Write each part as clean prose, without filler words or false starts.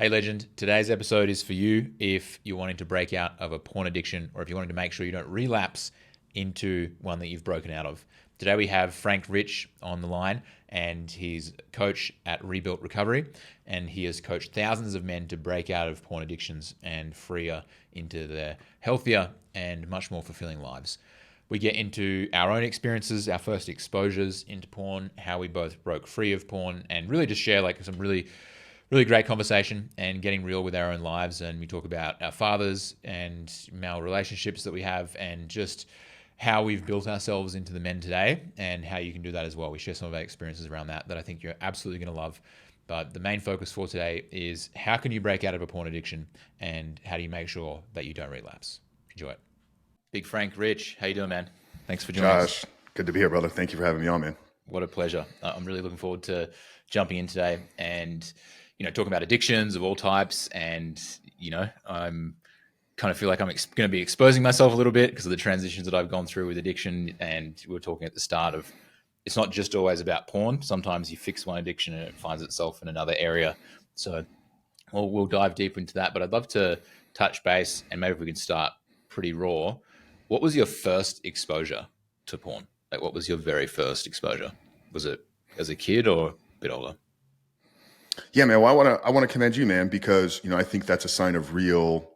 Hey, legend. Today's episode is for you if you're wanting to break out of a porn addiction or if you're wanting to make sure you don't relapse into one that you've broken out of. Today we have Frank Rich on the line, and he's coach at Rebuilt Recovery, and he has coached thousands of men to break out of porn addictions and freer into their healthier and much more fulfilling lives. We get into our own experiences, our first exposures into porn, how we both broke free of porn, and really just share like some really great conversation and getting real with our own lives. And we talk about our fathers and male relationships that we have and just how we've built ourselves into the men today and how you can do that as well. We share some of our experiences around that I think you're absolutely going to love. But the main focus for today is how can you break out of a porn addiction and how do you make sure that you don't relapse? Enjoy it. Big Frank Rich, how you doing, man? Thanks for joining us. Josh, good to be here, brother. Thank you for having me on, man. What a pleasure. I'm really looking forward to jumping in today and talking about addictions of all types. And, I'm kind of feel like I'm going to be exposing myself a little bit because of the transitions that I've gone through with addiction. And we were talking at the start of, it's not just always about porn. Sometimes you fix one addiction and it finds itself in another area. So we'll dive deep into that. But I'd love to touch base and maybe if we can start pretty raw. What was your first exposure to porn? Like, what was your very first exposure? Was it as a kid or a bit older? Yeah, man. Well, I want to commend you, man, because I think that's a sign of real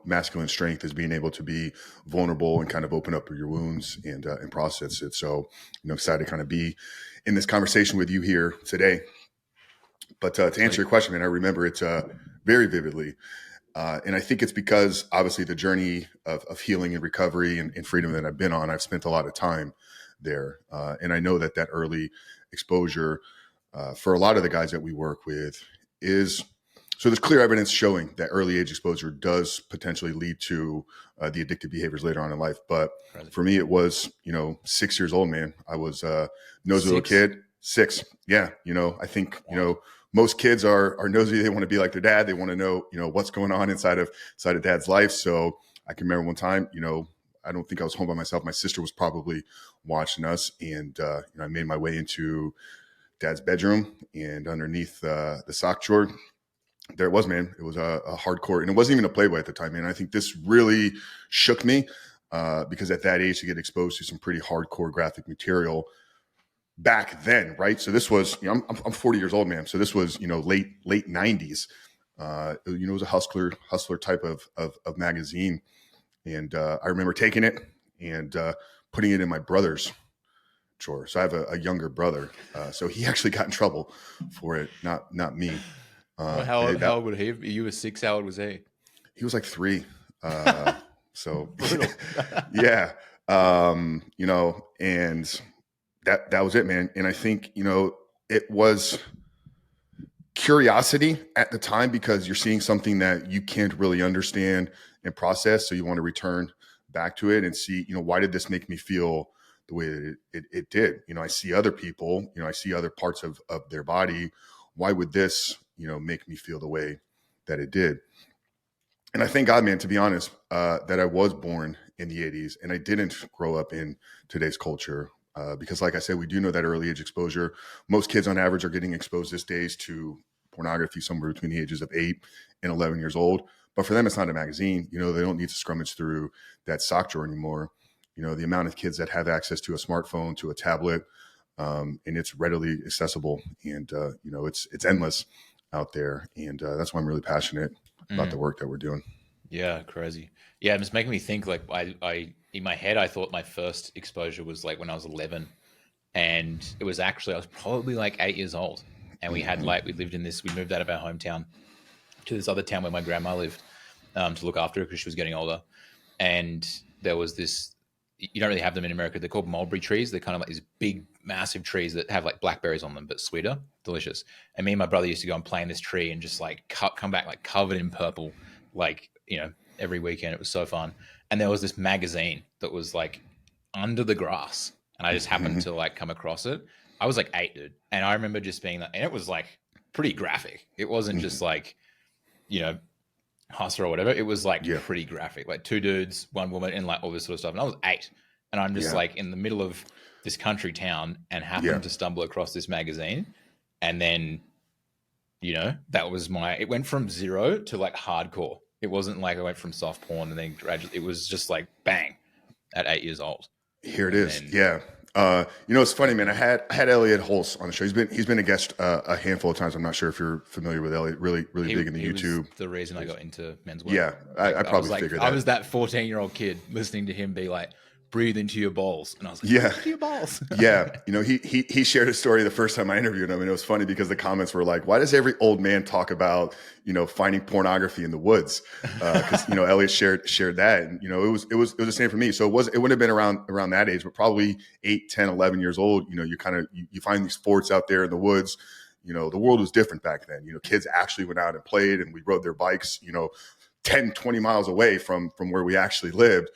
masculine strength is being able to be vulnerable and kind of open up your wounds and process it. So excited to kind of be in this conversation with you here today. But to answer your question, man, I remember it very vividly. And I think it's because obviously the journey of healing and recovery and freedom that I've been on, I've spent a lot of time there. And I know that early exposure for a lot of the guys that we work with is, so there's clear evidence showing that early age exposure does potentially lead to the addictive behaviors later on in life. But for me, it was, 6 years old, man. I was a nosy little kid, 6. Yeah. I think, most kids are nosy. They want to be like their dad. They want to know, what's going on inside of dad's life. So I can remember one time, I don't think I was home by myself. My sister was probably watching us, and I made my way into dad's bedroom, and underneath the sock drawer, there it was, man. It was a hardcore, and it wasn't even a Playboy at the time, man. I think this really shook me because at that age, to get exposed to some pretty hardcore graphic material back then, right? So this was, I'm 40 years old, man. So this was, late 90s. It was a hustler type of magazine. And I remember taking it and putting it in my brother's drawer. So I have a younger brother. So he actually got in trouble for it, not me. How old would he be? You were 6, how old was he? He was like 3. So yeah. And that was it, man. And I think, it was curiosity at the time because you're seeing something that you can't really understand and process. So you want to return back to it and see, why did this make me feel the way that it did? I see other people, I see other parts of their body. Why would this, make me feel the way that it did? And I thank God, man, to be honest, that I was born in the 80s and I didn't grow up in today's culture. Because like I said, we do know that early age exposure, most kids on average are getting exposed these days to pornography somewhere between the ages of 8 and 11 years old. But for them, it's not a magazine. They don't need to scrummage through that sock drawer anymore. The amount of kids that have access to a smartphone, to a tablet, and it's readily accessible. And, it's endless out there. And that's why I'm really passionate about the work that we're doing. Yeah, crazy. Yeah, it's making me think like I in my head, I thought my first exposure was like when I was 11, and it was actually, I was probably like 8 years old, and we moved out of our hometown to this other town where my grandma lived to look after her because she was getting older, and there was this, you don't really have them in America. They're called mulberry trees. They're kind of like these big, massive trees that have like blackberries on them, but sweeter, delicious. And me and my brother used to go and play in this tree and just like come back like covered in purple, like, every weekend. It was so fun. And there was this magazine that was like under the grass, and I just happened to like come across it. I was like 8, dude. And I remember just being like, and it was like pretty graphic. It wasn't just like, hustler or whatever. It was like pretty graphic, like 2 dudes, 1 woman, and like all this sort of stuff. And I was 8, and I'm just like in the middle of this country town and happened to stumble across this magazine. And then That was it went from zero to like hardcore. It wasn't like I went from soft porn and then gradually, it was just like bang at 8 years old. Here it And is. then Yeah. It's funny, man. I had Elliot Hulse on the show. He's been a guest a handful of times. I'm not sure if you're familiar with Elliot. Really, really big in the he was YouTube. the reason I got into men's work. Yeah, Like I I was probably like, figured I that. was that 14-year-old kid listening to him be like, breathe into your balls. And I was like, Yeah. breathe into your balls. Yeah, he shared a story the first time I interviewed him, and it was funny because the comments were like, "Why does every old man talk about finding pornography in the woods?" Because Elliot shared that, and it was the same for me. So it wouldn't have been around that age, but probably 8, 10, 11 years old. You find these sports out there in the woods. The world was different back then. Kids actually went out and played, and we rode their bikes. 10, 20 miles away from where we actually lived.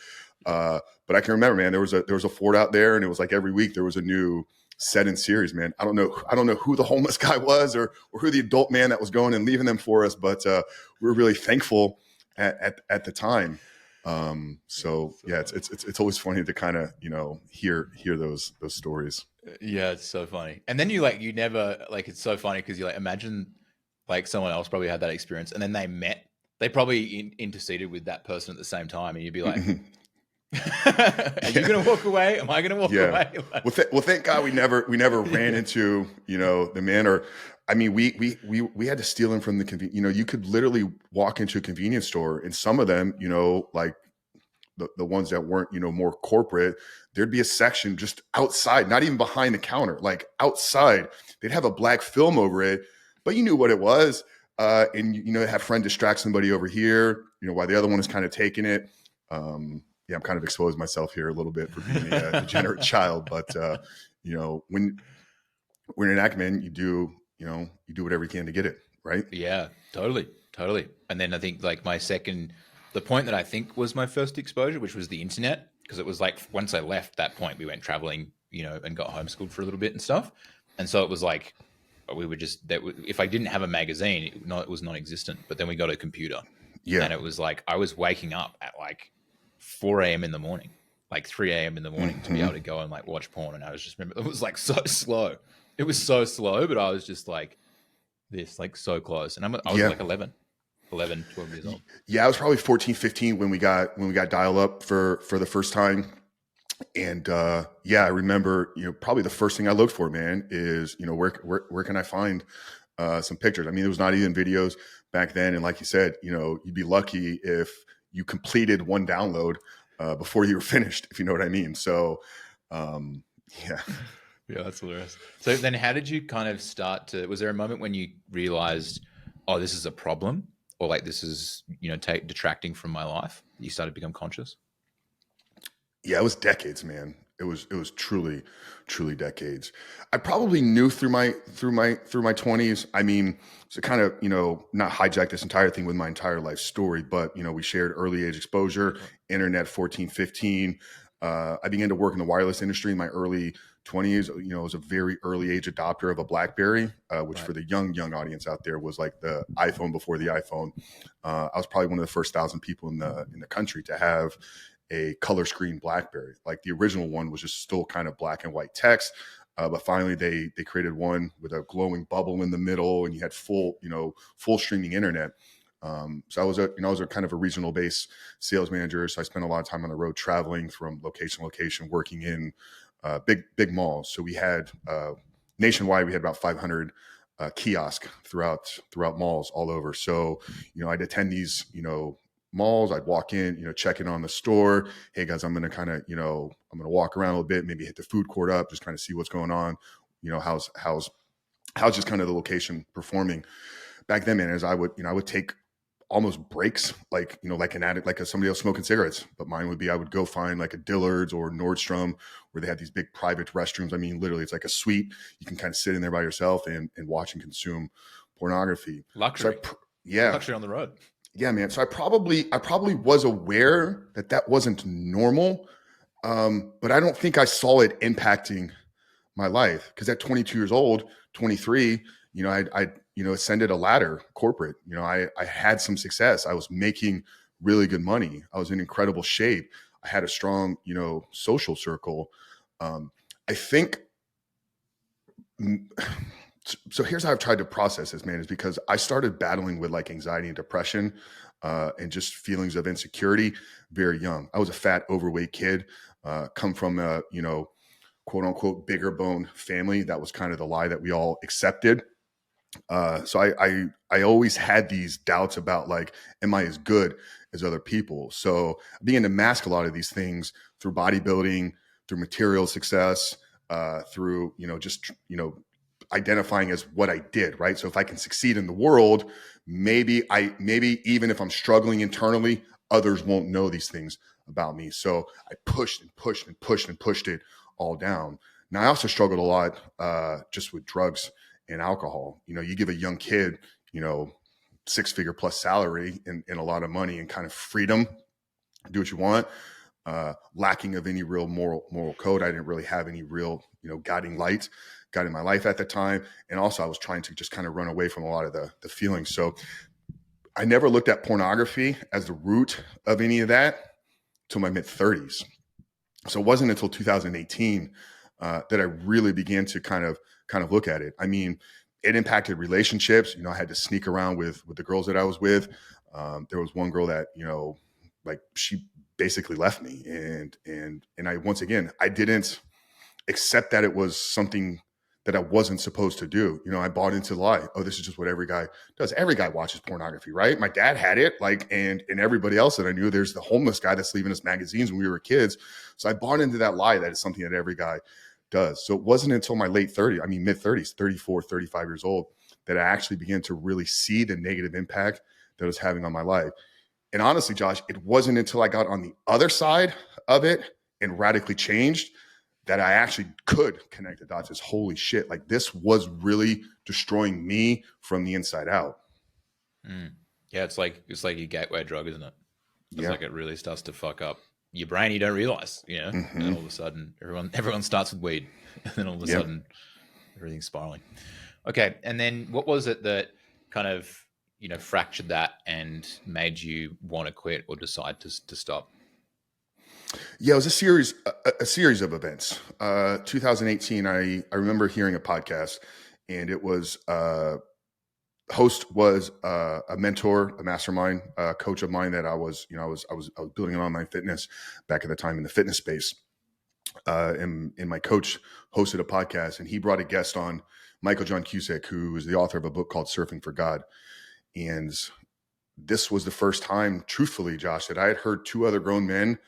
But I can remember, man, there was a fort out there, and it was like every week there was a new set in series, man. I don't know who the homeless guy was or who the adult man that was going and leaving them for us, but we were really thankful at the time. So yeah, it's always funny to kind of hear those stories. Yeah, it's so funny. And then you never like, it's so funny because you like imagine like someone else probably had that experience and then they probably interceded with that person at the same time, and you'd be like, are you gonna walk away? Am I gonna walk Yeah. away? Like, Well, thank God we never ran into the man. Or I mean, we had to steal him from the convenience. You could literally walk into a convenience store, and some of them, like the ones that weren't more corporate, there'd be a section just outside, not even behind the counter, like outside. They'd have a black film over it, but you knew what it was. And have friend distract somebody over here, while the other one is kind of taking it. Yeah, I'm kind of exposing myself here a little bit for being a degenerate child, but when you're an addict, man, you do whatever you can to get it, right? yeah, totally. And then I think like the point that I think was my first exposure, which was the internet, because it was like once I left that point, we went traveling, and got homeschooled for a little bit and stuff. And so it was like we were just if I didn't have a magazine, it was non-existent. But then we got a computer, Yeah. and it was like I was waking up at like 4 a.m. in the morning, like 3 a.m. in the morning to be able to go and like watch porn. And I was just remember it was like so slow. It was so slow, but I was just like this, like so close. And I was Yeah. like 11, 12 years old. Yeah, I was probably 14, 15 when we got dial up for the first time. And yeah, I remember, probably the first thing I looked for, man, is, where can I find some pictures? I mean, there was not even videos back then. And like you said, you'd be lucky if you completed one download before you were finished, if you know what I mean. So yeah. Yeah, that's hilarious. So then how did you kind of was there a moment when you realized, oh, this is a problem, or like this is, detracting from my life? You started to become conscious? Yeah, it was decades, man. It was truly, truly decades. I probably knew through my 20s. I mean, to kind of, not hijack this entire thing with my entire life story, but we shared early age exposure, internet 14, 15. I began to work in the wireless industry in my early 20s. I was a very early age adopter of a BlackBerry, which Right. for the young audience out there was like the iPhone before the iPhone. I was probably one of the first 1,000 people in the country to have a color screen BlackBerry. Like the original one was just still kind of black and white text. But finally they created one with a glowing bubble in the middle, and you had full streaming internet. So I was a kind of a regional based sales manager. So I spent a lot of time on the road traveling from location to location, working in big malls. So we had nationwide, we had about 500 kiosks throughout malls all over. So, I'd attend these, malls. I'd walk in, check in on the store. Hey guys, I'm going to kind of, I'm going to walk around a little bit, maybe hit the food court up, just kind of see what's going on. How's just kind of the location performing back then, man. As I would take almost breaks, like an addict, like somebody else smoking cigarettes. But mine would be, I would go find like a Dillard's or Nordstrom where they had these big private restrooms. I mean, literally, it's like a suite. You can kind of sit in there by yourself and watch and consume pornography. Luxury. So yeah. Luxury on the road. Yeah, man. So I probably was aware that wasn't normal, but I don't think I saw it impacting my life, because at 22 years old, 23, I ascended a ladder corporate. I had some success. I was making really good money. I was in incredible shape. I had a strong, social circle. I think So here's how I've tried to process this, man, is because I started battling with like anxiety and depression and just feelings of insecurity very young. I was a fat, overweight kid, come from a, quote unquote, bigger bone family. That was kind of the lie that we all accepted. So I always had these doubts about like, am I as good as other people? So I began to mask a lot of these things through bodybuilding, through material success, through, identifying as what I did, right? So if I can succeed in the world, maybe even if I'm struggling internally, others won't know these things about me. So I pushed and pushed and pushed and pushed it all down. Now I also struggled a lot just with drugs and alcohol. You give a young kid, 6-figure plus salary and a lot of money and kind of freedom, do what you want, lacking of any real moral code. I didn't really have any real, guiding light guiding my life at the time. And also I was trying to just kind of run away from a lot of the feelings. So I never looked at pornography as the root of any of that till my mid 30s. So it wasn't until 2018 that I really began to kind of look at it. I mean, it impacted relationships. I had to sneak around with the girls that I was with. There was one girl that, like she basically left me. And I, once again, I didn't accept that it was something that I wasn't supposed to do. I bought into the lie. Oh, this is just what every guy does. Every guy watches pornography, right? My dad had it, and everybody else that I knew. There's the homeless guy that's leaving us magazines when we were kids. So I bought into that lie that it's something that every guy does. So it wasn't until my mid 30s, 34, 35 years old, that I actually began to really see the negative impact that it was having on my life. And honestly, Josh, it wasn't until I got on the other side of it and radically changed that I actually could connect the dots as holy shit. Like this was really destroying me from the inside out. Yeah, it's like your gateway drug, isn't it? It's Yeah. like it really starts to fuck up your brain. You don't realize, And then all of a sudden, everyone starts with weed, and then all of a sudden, everything's spiraling. Okay, and then what was it that kind of fractured that and made you want to quit or decide to stop? Yeah, it was a series of events. 2018, I remember hearing a podcast, and it was host was a mentor, a mastermind coach of mine that I was building an online fitness back at the time in the fitness space. And my coach hosted a podcast, and he brought a guest on, Michael John Cusick, who is the author of a book called Surfing for God. And this was the first time, truthfully, Josh, that I had heard two other grown men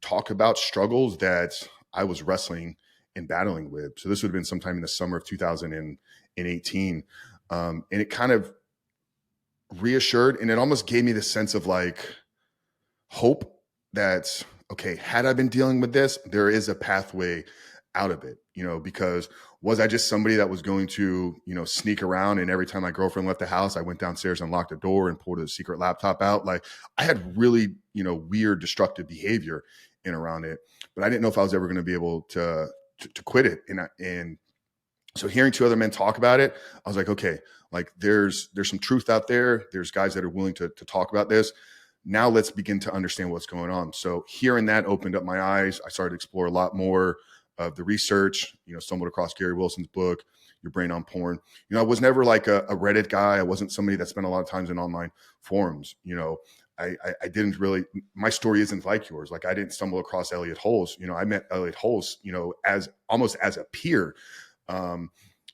talk about struggles that I was wrestling and battling with. So this would have been sometime in the summer of 2018. And it kind of reassured, and it almost gave me the sense of like hope that, okay, had I been dealing with this, there is a pathway out of it, because was I just somebody that was going to, sneak around, and every time my girlfriend left the house, I went downstairs and locked the door and pulled a secret laptop out? Like I had really, weird, destructive behavior in around it, but I didn't know if I was ever going to be able to quit it. And so hearing two other men talk about it, I was like, okay, like there's some truth out there. There's guys that are willing to talk about this. Now let's begin to understand what's going on. So hearing that opened up my eyes. I started to explore a lot more of the research, stumbled across Gary Wilson's book, Your Brain on Porn. I was never like a Reddit guy. I wasn't somebody that spent a lot of times in online forums. I didn't really, my story isn't like yours. Like I didn't stumble across Elliot Holz. I met Elliot Holz, as almost as a peer.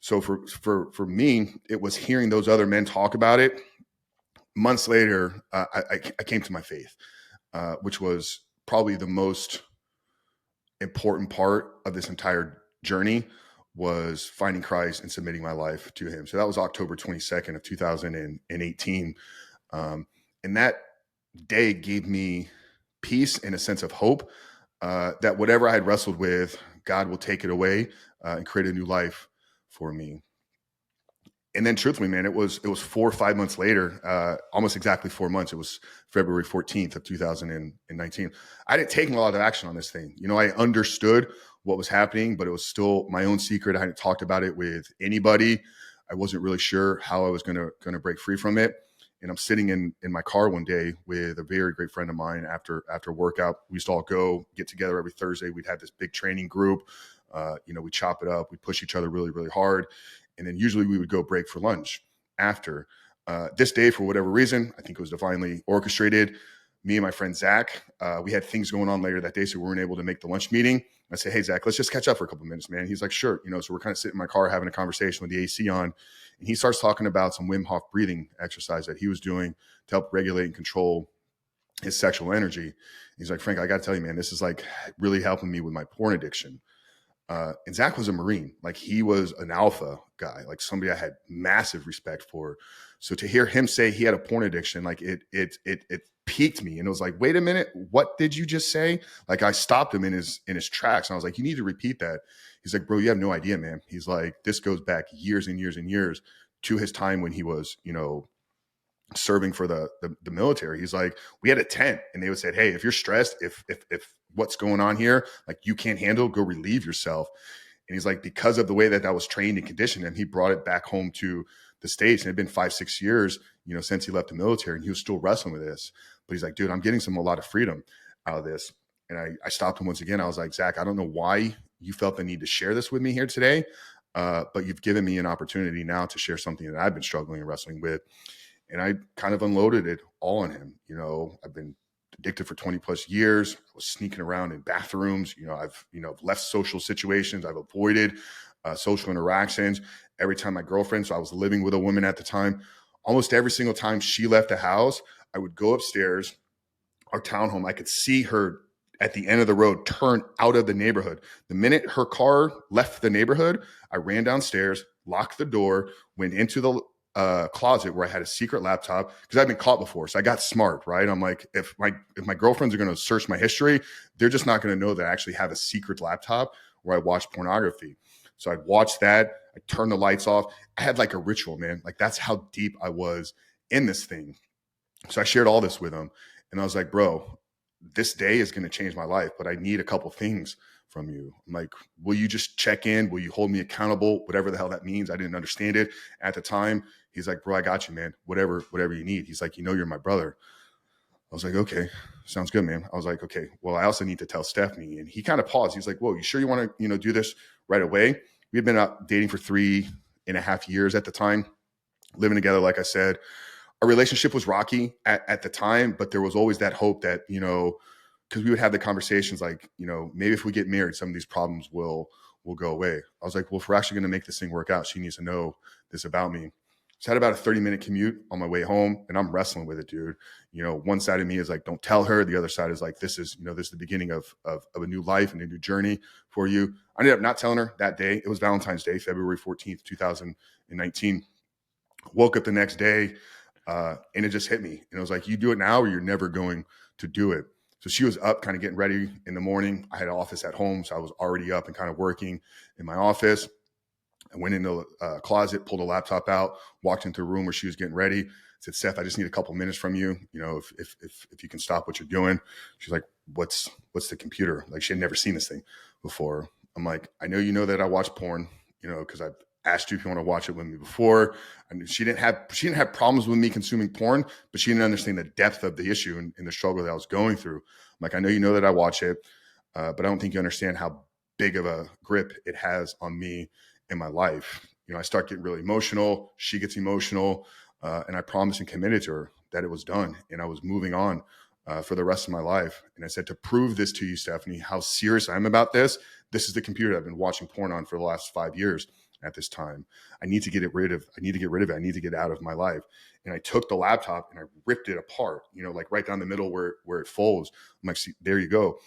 So for me, it was hearing those other men talk about it. Months later, I came to my faith, which was probably the most important part of this entire journey, was finding Christ and submitting my life to him. So that was October 22nd of 2018. And that day gave me peace and a sense of hope that whatever I had wrestled with, God will take it away and create a new life for me. And then truthfully, man, it was 4 or 5 months later, almost exactly 4 months. It was February 14th of 2019. I didn't take a lot of action on this thing. I understood what was happening, but it was still my own secret. I hadn't talked about it with anybody. I wasn't really sure how I was going to break free from it. And I'm sitting in my car one day with a very great friend of mine after workout. We used to all get together every Thursday. We'd have this big training group. We chop it up. We push each other really, really hard. And then usually we would go break for lunch after. This day, for whatever reason, I think it was divinely orchestrated. Me and my friend Zach, we had things going on later that day, so we weren't able to make the lunch meeting. I said, hey, Zach, let's just catch up for a couple of minutes, man. He's like, sure. So we're kind of sitting in my car having a conversation with the AC on. And he starts talking about some Wim Hof breathing exercise that he was doing to help regulate and control his sexual energy. He's like, Frank, I got to tell you, man, this is like really helping me with my porn addiction. And Zach was a Marine. Like, he was an alpha guy, like somebody I had massive respect for. So to hear him say he had a porn addiction, like it piqued me. And it was like, wait a minute, what did you just say? Like, I stopped him in his tracks. And I was like, you need to repeat that. He's like, bro, you have no idea, man. He's like, this goes back years and years and years to his time when he was, serving for the military. He's like, we had a tent and they would say, hey, if you're stressed, if what's going on here, like you can't handle, go relieve yourself. And he's like, because of the way that was trained and conditioned him, he brought it back home to the States. And it had been 5-6 years, since he left the military, and he was still wrestling with this. But he's like, dude, I'm getting a lot of freedom out of this. And I stopped him once again. I was like, Zach, I don't know why you felt the need to share this with me here today. But you've given me an opportunity now to share something that I've been struggling and wrestling with. And I kind of unloaded it all on him. I've been addicted for 20 plus years. I was sneaking around in bathrooms. I've left social situations. I've avoided social interactions. Every time my girlfriend, so I was living with a woman at the time, almost every single time she left the house, I would go upstairs, our townhome. I could see her at the end of the road turn out of the neighborhood. The minute her car left the neighborhood, I ran downstairs, locked the door, went into the closet where I had a secret laptop, because I've been caught before. So I got smart, right? I'm like, if my girlfriends are going to search my history, they're just not going to know that I actually have a secret laptop where I watch pornography. So I'd watch that. I turned the lights off. I had like a ritual, man. Like, that's how deep I was in this thing. So I shared all this with him, and I was like, bro, this day is going to change my life, but I need a couple things from you. I'm like, will you just check in? Will you hold me accountable? Whatever the hell that means. I didn't understand it at the time. He's like, bro, I got you, man. Whatever you need. He's like, you're my brother. I was like, okay, sounds good, man. I was like, okay, well, I also need to tell Stephanie. And he kind of paused. He's like, whoa, you sure you want to, do this right away? We had been out dating for 3.5 years at the time, living together. Like I said, our relationship was rocky at the time, but there was always that hope that, because we would have the conversations like, maybe if we get married, some of these problems will go away. I was like, well, if we're actually going to make this thing work out, she needs to know this about me. So I had about a 30-minute commute on my way home, and I'm wrestling with it, dude. One side of me is like, don't tell her. The other side is like, this is the beginning of a new life and a new journey for you. I ended up not telling her that day. It was Valentine's Day, February 14th, 2019. Woke up the next day, and it just hit me. And it was like, you do it now or you're never going to do it. So she was up kind of getting ready in the morning. I had an office at home, so I was already up and kind of working in my office. I went into a closet, pulled a laptop out, walked into a room where she was getting ready. I said, Seth, I just need a couple minutes from you. If you can stop what you're doing. She's like, what's the computer? Like, she had never seen this thing before. I'm like, I know that I watch porn, because I've asked you if you want to watch it with me before. And she didn't have problems with me consuming porn, but she didn't understand the depth of the issue and the struggle that I was going through. I'm like, I know you know that I watch it, but I don't think you understand how big of a grip it has on me in my life. I start getting really emotional. She gets emotional. And I promised and committed to her that it was done and I was moving on for the rest of my life. And I said, to prove this to you, Stephanie, how serious I am about this is the computer I've been watching porn on for the last 5 years at this time. I need to get rid of it. I need to get it out of my life. And I took the laptop and I ripped it apart, like right down the middle where it folds. I'm like, see, there you go.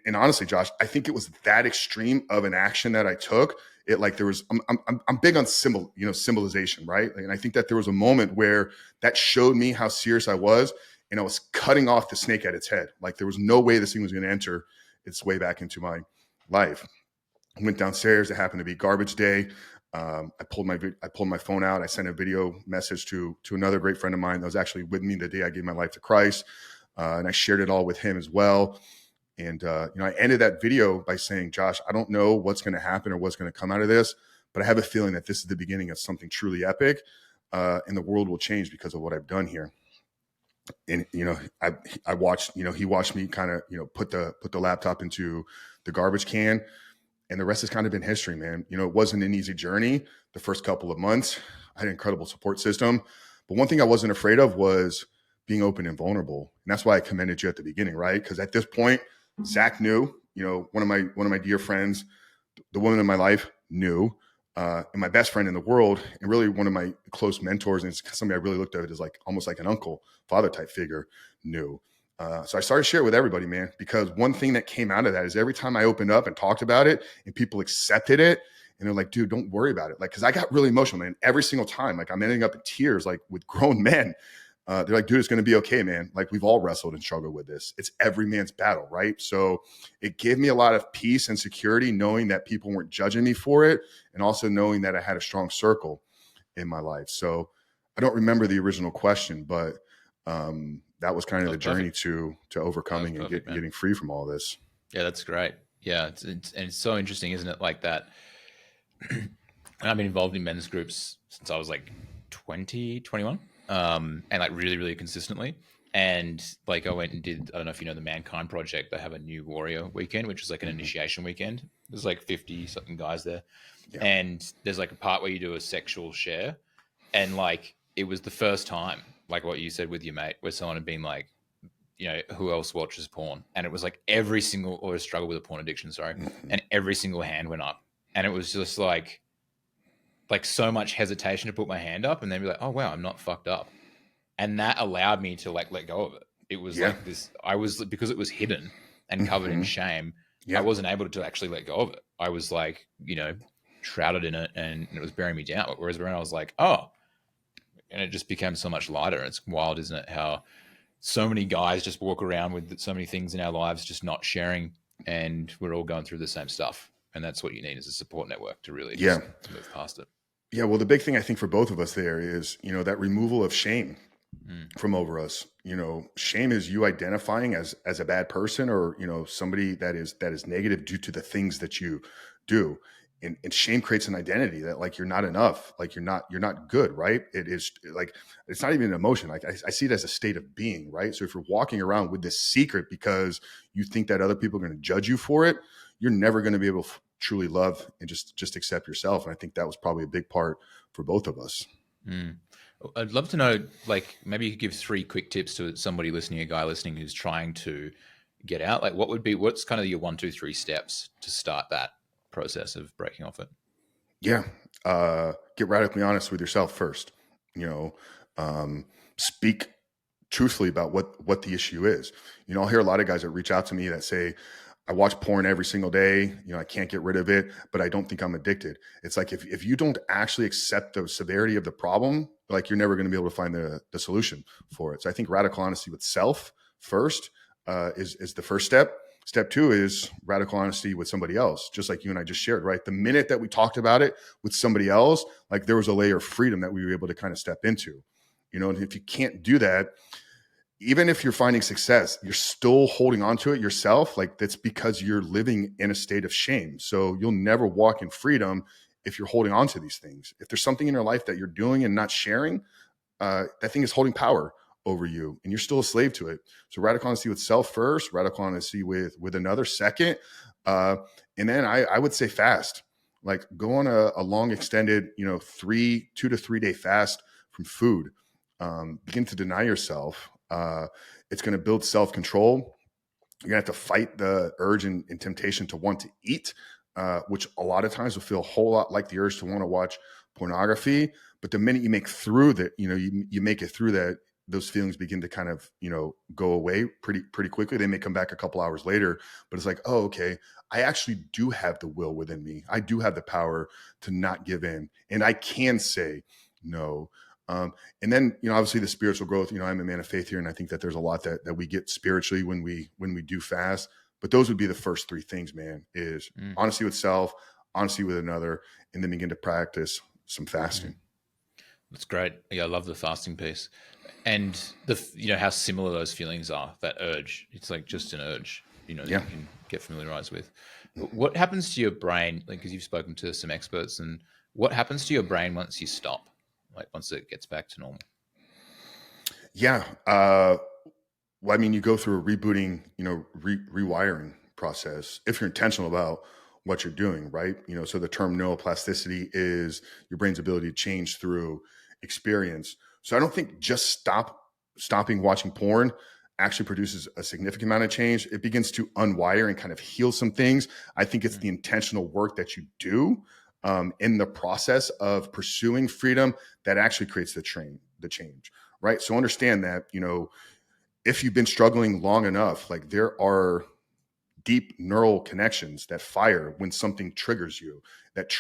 And honestly, Josh, I think it was that extreme of an action that I took. It like there was, I'm big on symbolization, right? And I think that there was a moment where that showed me how serious I was, and I was cutting off the snake at its head. Like, there was no way this thing was going to enter its way back into my life. I went downstairs. It happened to be garbage day. I pulled my phone out. I sent a video message to another great friend of mine that was actually with me the day I gave my life to Christ, and I shared it all with him as well. And, I ended that video by saying, Josh, I don't know what's going to happen or what's going to come out of this, but I have a feeling that this is the beginning of something truly epic, and the world will change because of what I've done here. And, I watched, he watched me kind of, put the laptop into the garbage can. And the rest has kind of been history, man. You know, it wasn't an easy journey the first couple of months. I had an incredible support system. But one thing I wasn't afraid of was being open and vulnerable. And that's why I commended you at the beginning, right? Because at this point, Zach knew, you know, one of my dear friends, the woman in my life knew, and my best friend in the world, and really one of my close mentors, and it's somebody I really looked at as like almost like an uncle, father type figure, knew. So I started to share it with everybody, man, because one thing that came out of that is every time I opened up and talked about it and people accepted it and they're like, dude, don't worry about it. Like, cause I got really emotional, man, every single time. Like I'm ending up in tears, like with grown men. They're like, dude, it's going to be okay, man. Like we've all wrestled and struggled with this. It's every man's battle, right? So it gave me a lot of peace and security knowing that people weren't judging me for it. And also knowing that I had a strong circle in my life. So I don't remember the original question, but that was kind of the journey to overcoming and getting free from all this. Yeah, that's great. Yeah, and it's so interesting, isn't it? Like that. And I've been involved in men's groups since I was like 20, 21, and like really, really consistently. And like I went and did, I don't know if you know the Mankind Project, they have a new warrior weekend, which is like an initiation weekend. There's like 50 something guys there. Yeah. And there's like a part where you do a sexual share. And like, it was the first time, like what you said with your mate, where someone had been like, you know, who else watches porn? And it was like every single, or a struggle with a porn addiction, sorry. And every single hand went up. And it was just like so much hesitation to put my hand up and then be like, oh, wow, I'm not fucked up. And that allowed me to like let go of it. It was like this, because it was hidden and covered in shame, I wasn't able to actually let go of it. I was like, you know, shrouded in it and it was bearing me down. Whereas when I was like, oh, and it just became so much lighter. It's wild, isn't it? How so many guys just walk around with so many things in our lives, just not sharing, and we're all going through the same stuff. And that's what you need is a support network to really just move past it. Yeah. Well, the big thing I think for both of us there is, you know, that removal of shame from over us. You know, shame is you identifying as a bad person or, you know, somebody that is negative due to the things that you do. And shame creates an identity that like you're not enough, like you're not good, right? It is like it's not even an emotion. Like I see it as a state of being, right? So if you're walking around with this secret because you think that other people are going to judge you for it, you're never going to be able to truly love and just accept yourself. And I think that was probably a big part for both of us. I'd love to know, like, maybe you could give 3 quick tips to somebody listening, a guy listening who's trying to get out. Like, what's kind of your 1, 2, 3 steps to start that process of breaking off it? Yeah. Get radically honest with yourself first. You know, speak truthfully about what the issue is. You know, I'll hear a lot of guys that reach out to me that say, I watch porn every single day. You know, I can't get rid of it, but I don't think I'm addicted. It's like, if you don't actually accept the severity of the problem, like you're never going to be able to find the solution for it. So I think radical honesty with self first is the first step. Step 2 is radical honesty with somebody else, just like you and I just shared, right? The minute that we talked about it with somebody else, like there was a layer of freedom that we were able to kind of step into, you know, and if you can't do that, even if you're finding success, you're still holding on to it yourself. Like that's because you're living in a state of shame. So you'll never walk in freedom if you're holding on to these things. If there's something in your life that you're doing and not sharing, that thing is holding power over you and you're still a slave to it. So radical honesty with self first, radical honesty with another second. And then I would say fast, like go on a long extended, you know, 2 to 3 day fast from food. Begin to deny yourself. It's going to build self-control. You're going to have to fight the urge and temptation to want to eat, which a lot of times will feel a whole lot like the urge to want to watch pornography. But the minute you make through that, you know, you make it through that, those feelings begin to kind of, you know, go away pretty quickly. They may come back a couple hours later, but it's like, oh, okay, I actually do have the will within me. I do have the power to not give in. And I can say no. And then, you know, obviously the spiritual growth, you know, I'm a man of faith here. And I think that there's a lot that we get spiritually when we do fast, but those would be the first 3 things, man, is honesty with self, honesty with another, and then begin to practice some fasting. That's great. Yeah. I love the fasting piece and you know, how similar those feelings are, that urge. It's like just an urge, you know, that you can get familiarized with. What happens to your brain? Like, cause you've spoken to some experts, and what happens to your brain once you stop? Like once it gets back to normal? Yeah. Well, I mean, you go through a rebooting, you know, rewiring process if you're intentional about what you're doing, right? So the term neuroplasticity is your brain's ability to change through experience. So I don't think just stopping watching porn actually produces a significant amount of change. It begins to unwire and kind of heal some things. I think it's the intentional work that you do in the process of pursuing freedom that actually creates the change, right? So understand that, if you've been struggling long enough, like there are deep neural connections that fire when something triggers you. That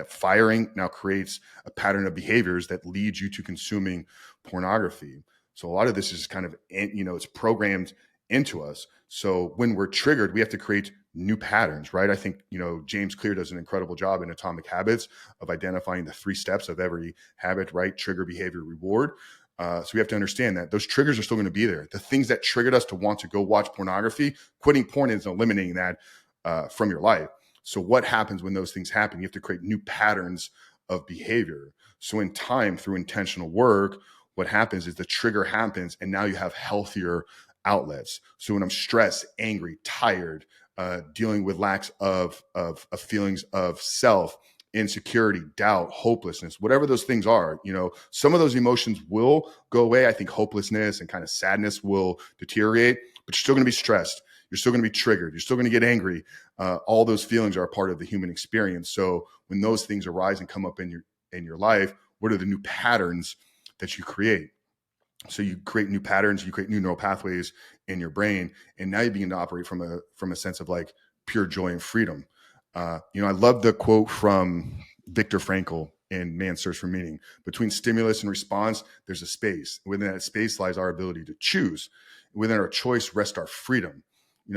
firing now creates a pattern of behaviors that leads you to consuming pornography. So a lot of this is kind of, it's programmed into us. So when we're triggered, we have to create new patterns, right? I think, James Clear does an incredible job in Atomic Habits of identifying the 3 steps of every habit, right? Trigger, behavior, reward. So we have to understand that those triggers are still going to be there. The things that triggered us to want to go watch pornography, quitting porn is eliminating that from your life. So what happens when those things happen? You have to create new patterns of behavior. So in time, through intentional work, what happens is the trigger happens and now you have healthier outlets. So when I'm stressed, angry, tired, dealing with lacks of feelings of self, insecurity, doubt, hopelessness, whatever those things are, some of those emotions will go away. I think hopelessness and kind of sadness will deteriorate, but you're still going to be stressed. You're still going to be triggered. You're still going to get angry. All those feelings are a part of the human experience. So when those things arise and come up in your life, what are the new patterns that you create? So you create new patterns, you create new neural pathways in your brain, and now you begin to operate from a sense of like pure joy and freedom. I love the quote from Viktor Frankl in Man's Search for Meaning. Between stimulus and response, there's a space. Within that space lies our ability to choose. Within our choice rests our freedom.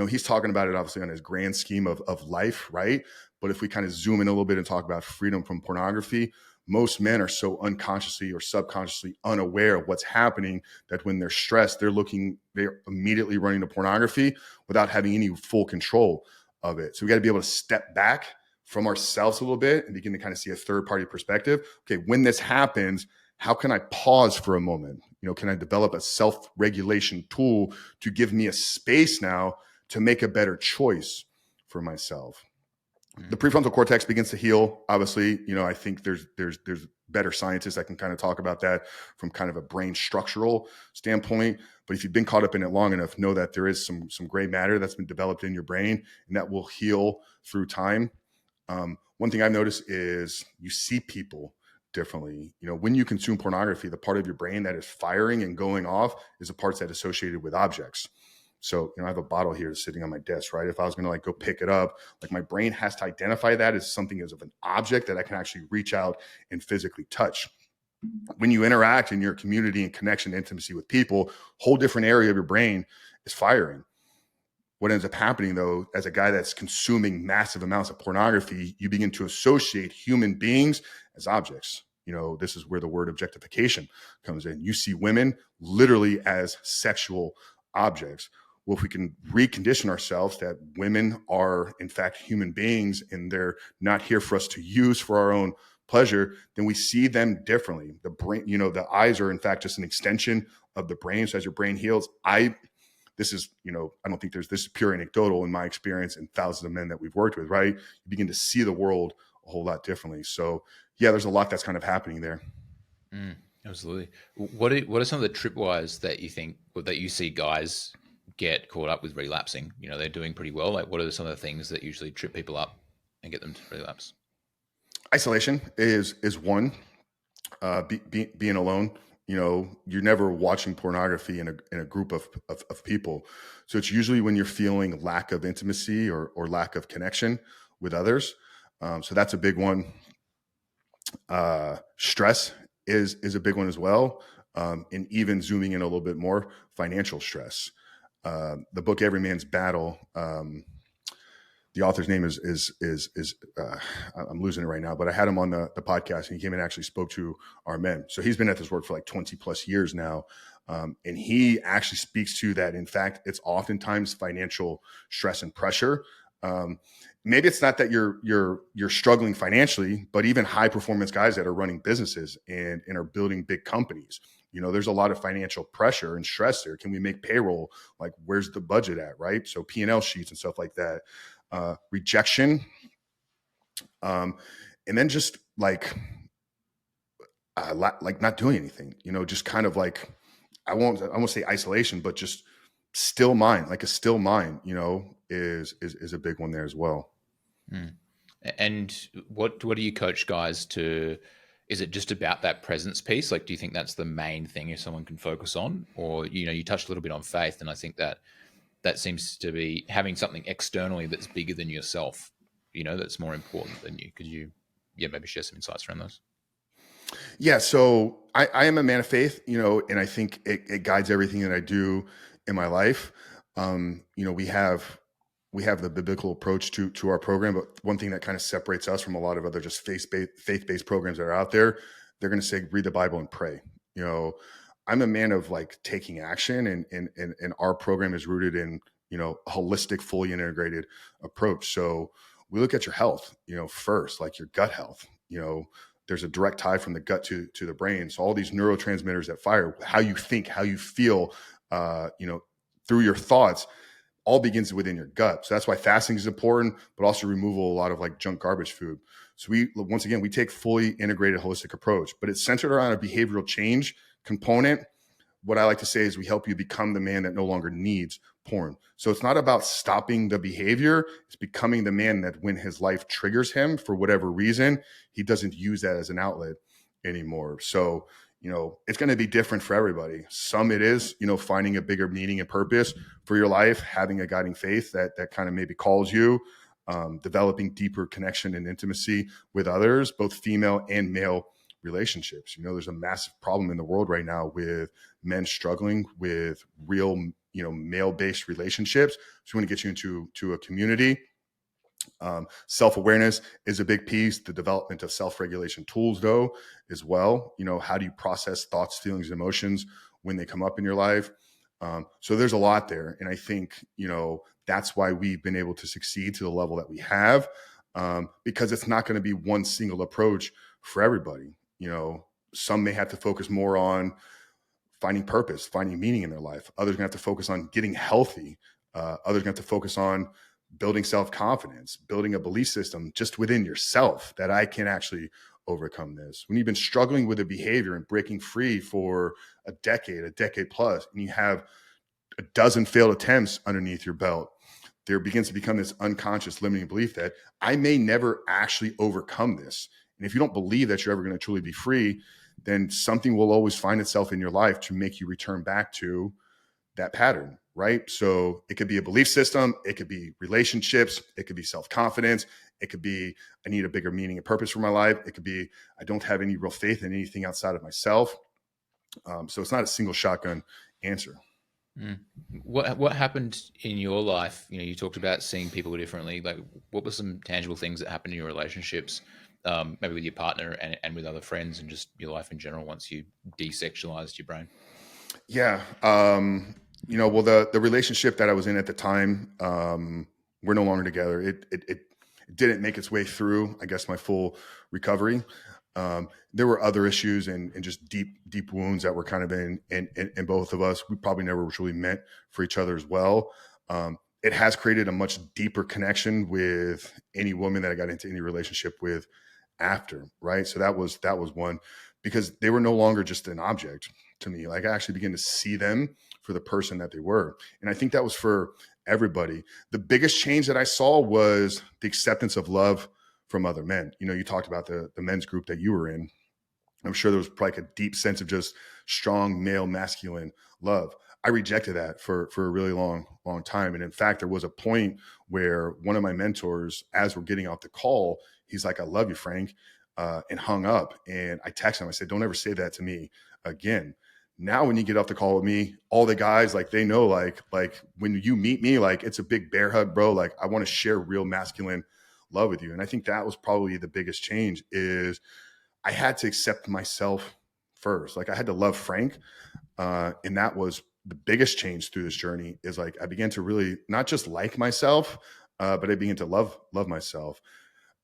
He's talking about it obviously on his grand scheme of life, right? But if we kind of zoom in a little bit and talk about freedom from pornography, most men are so unconsciously or subconsciously unaware of what's happening that when they're stressed, they're immediately running to pornography without having any full control of it. So we got to be able to step back from ourselves a little bit and begin to kind of see a third party perspective. Okay, when this happens, how can I pause for a moment? Can I develop a self-regulation tool to give me a space now to make a better choice for myself? The prefrontal cortex begins to heal. Obviously, I think there's better scientists that can kind of talk about that from kind of a brain structural standpoint. But if you've been caught up in it long enough, know that there is some gray matter that's been developed in your brain, and that will heal through time. One thing I've noticed is you see people differently. When you consume pornography, the part of your brain that is firing and going off is the parts that are associated with objects. So, I have a bottle here sitting on my desk, right? If I was going to go pick it up, my brain has to identify that as something as of an object that I can actually reach out and physically touch. When you interact in your community and connection, intimacy with people, whole different area of your brain is firing. What ends up happening though, as a guy that's consuming massive amounts of pornography, you begin to associate human beings as objects. This is where the word objectification comes in. You see women literally as sexual objects. Well, if we can recondition ourselves that women are in fact human beings and they're not here for us to use for our own pleasure, then we see them differently. The brain, the eyes are in fact just an extension of the brain. So as your brain heals, I don't think this is pure anecdotal in my experience and thousands of men that we've worked with, right? You begin to see the world a whole lot differently. So yeah, there's a lot that's kind of happening there. Absolutely. What are some of the tripwires that you think, that you see guys get caught up with relapsing? They're doing pretty well. What are some of the things that usually trip people up and get them to relapse? Isolation is one. Being alone. You're never watching pornography in a group of people. So it's usually when you're feeling lack of intimacy or lack of connection with others. So that's a big one. Stress is a big one as well. And even zooming in a little bit more, financial stress. The book Every Man's Battle, the author's name is I'm losing it right now, but I had him on the podcast and he came and actually spoke to our men. So he's been at this work for 20 plus years now. And he actually speaks to that. In fact, it's oftentimes financial stress and pressure. Maybe it's not that you're struggling financially, but even high performance guys that are running businesses and are building big companies, there's a lot of financial pressure and stress there. Can we make payroll? Where's the budget at? Right. So P&L sheets and stuff like that. rejection, and then just like not doing anything, just kind of like, I won't say isolation, but just still mind, like a still mind, is a big one there as well. Mm. And what do you coach guys to? Is it just about that presence piece? Like, do you think that's the main thing if someone can focus on, or you touched a little bit on faith, and I think that seems to be having something externally that's bigger than yourself. That's more important than you. Could you, yeah, maybe share some insights around those? Yeah, so I am a man of faith, and I think it guides everything that I do in my life. We have the biblical approach to our program, but one thing that kind of separates us from a lot of other just faith-based programs that are out there, they're going to say read the Bible and pray. You know, I'm a man of like taking action, and our program is rooted in a holistic, fully integrated approach. So we look at your health, first, like your gut health. There's a direct tie from the gut to the brain. So all these neurotransmitters that fire, how you think, how you feel, through your thoughts, all begins within your gut. So that's why fasting is important, but also removal of a lot of like junk garbage food. So once again, we take fully integrated holistic approach, but it's centered around a behavioral change component. What I like to say is we help you become the man that no longer needs porn. So it's not about stopping the behavior. It's becoming the man that when his life triggers him for whatever reason, he doesn't use that as an outlet anymore. So, it's going to be different for everybody. Some it is, finding a bigger meaning and purpose for your life, having a guiding faith that kind of maybe calls you, developing deeper connection and intimacy with others, both female and male relationships. There's a massive problem in the world right now with men struggling with real, male-based relationships. So we want to get you into a community. Self-awareness is a big piece. The development of self-regulation tools, though, as well. How do you process thoughts, feelings, and emotions when they come up in your life? So there's a lot there. And I think, that's why we've been able to succeed to the level that we have, because it's not going to be one single approach for everybody. Some may have to focus more on finding purpose, finding meaning in their life. Others are going to have to focus on getting healthy. Others are going to have to focus on building self-confidence, building a belief system just within yourself that I can actually overcome this. When you've been struggling with a behavior and breaking free for a decade plus, and you have a dozen failed attempts underneath your belt, there begins to become this unconscious limiting belief that I may never actually overcome this. And if you don't believe that you're ever going to truly be free, then something will always find itself in your life to make you return back to that pattern, right? So it could be a belief system, it could be relationships, it could be self-confidence, it could be I need a bigger meaning and purpose for my life, it could be I don't have any real faith in anything outside of myself. So it's not a single shotgun answer. Mm. What happened in your life? You talked about seeing people differently. Like, what were some tangible things that happened in your relationships, maybe with your partner and with other friends, and just your life in general once you desexualized your brain? Yeah. Well, the relationship that I was in at the time, we're no longer together. It didn't make its way through, I guess, my full recovery. There were other issues and just deep wounds that were kind of in both of us. We probably never truly meant for each other as well. It has created a much deeper connection with any woman that I got into any relationship with after, right? So that was one, because they were no longer just an object to me. Like I actually began to see them for the person that they were. And I think that was for everybody. The biggest change that I saw was the acceptance of love from other men. You talked about the men's group that you were in. I'm sure there was probably a deep sense of just strong male masculine love. I rejected that for a really long time. And in fact, there was a point where one of my mentors, as we're getting off the call, he's like, I love you, Frank, and hung up. And I texted him, I said, don't ever say that to me again. Now, when you get off the call with me, all the guys, like, they know, like when you meet me, like, it's a big bear hug, bro. Like, I want to share real masculine love with you. And I think that was probably the biggest change is I had to accept myself first. Like I had to love Frank. And that was the biggest change through this journey is like, I began to really not just like myself, but I began to love myself.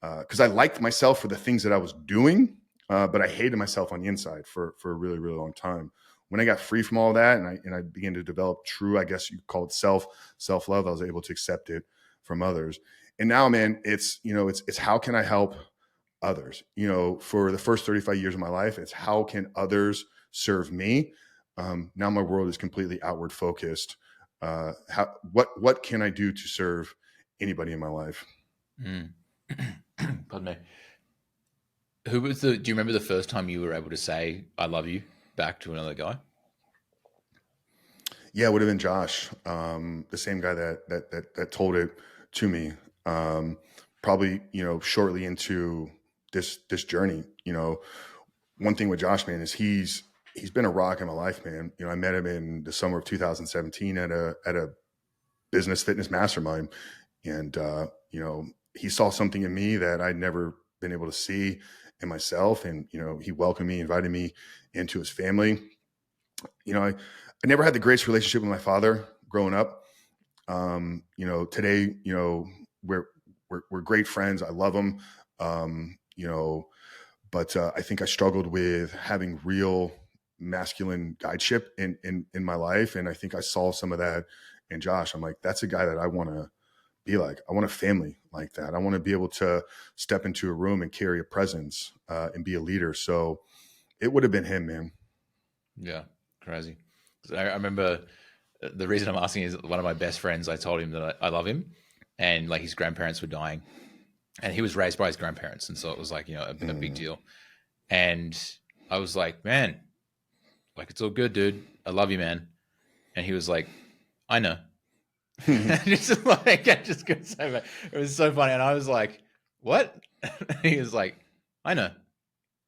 Cause I liked myself for the things that I was doing. But I hated myself on the inside for a really, really long time. When I got free from all that and I began to develop true, I guess you could call it self-love, I was able to accept it from others. And now, man, it's how can I help others? For the first 35 years of my life, it's how can others serve me? Now my world is completely outward focused. What can I do to serve anybody in my life? Mm. Pardon me. Do you remember the first time you were able to say "I love you" back to another guy? Yeah, it would have been Josh, the same guy that told it to me. Probably, shortly into this journey. One thing with Josh, man, is he's been a rock in my life, man. I met him in the summer of 2017 at a business fitness mastermind, and he saw something in me that I'd never been able to see in myself, and he welcomed me, invited me into his family. I never had the greatest relationship with my father growing up. Today, we're great friends. I love him. Um, you know, but I think I struggled with having real masculine guideship in my life, and I think I saw some of that in Josh. I'm like, that's a guy that I want to be like. I want a family like that. I want to be able to step into a room and carry a presence and be a leader. So it would have been him, man. Yeah, crazy. 'Cause I remember the reason I'm asking is one of my best friends. I told him that I love him, and like his grandparents were dying, and he was raised by his grandparents, and so it was like a big Mm. deal. And I was like, man, like it's all good, dude. I love you, man. And he was like, I know. Just like I just couldn't say that. It was so funny, and I was like, what? And he was like, I know.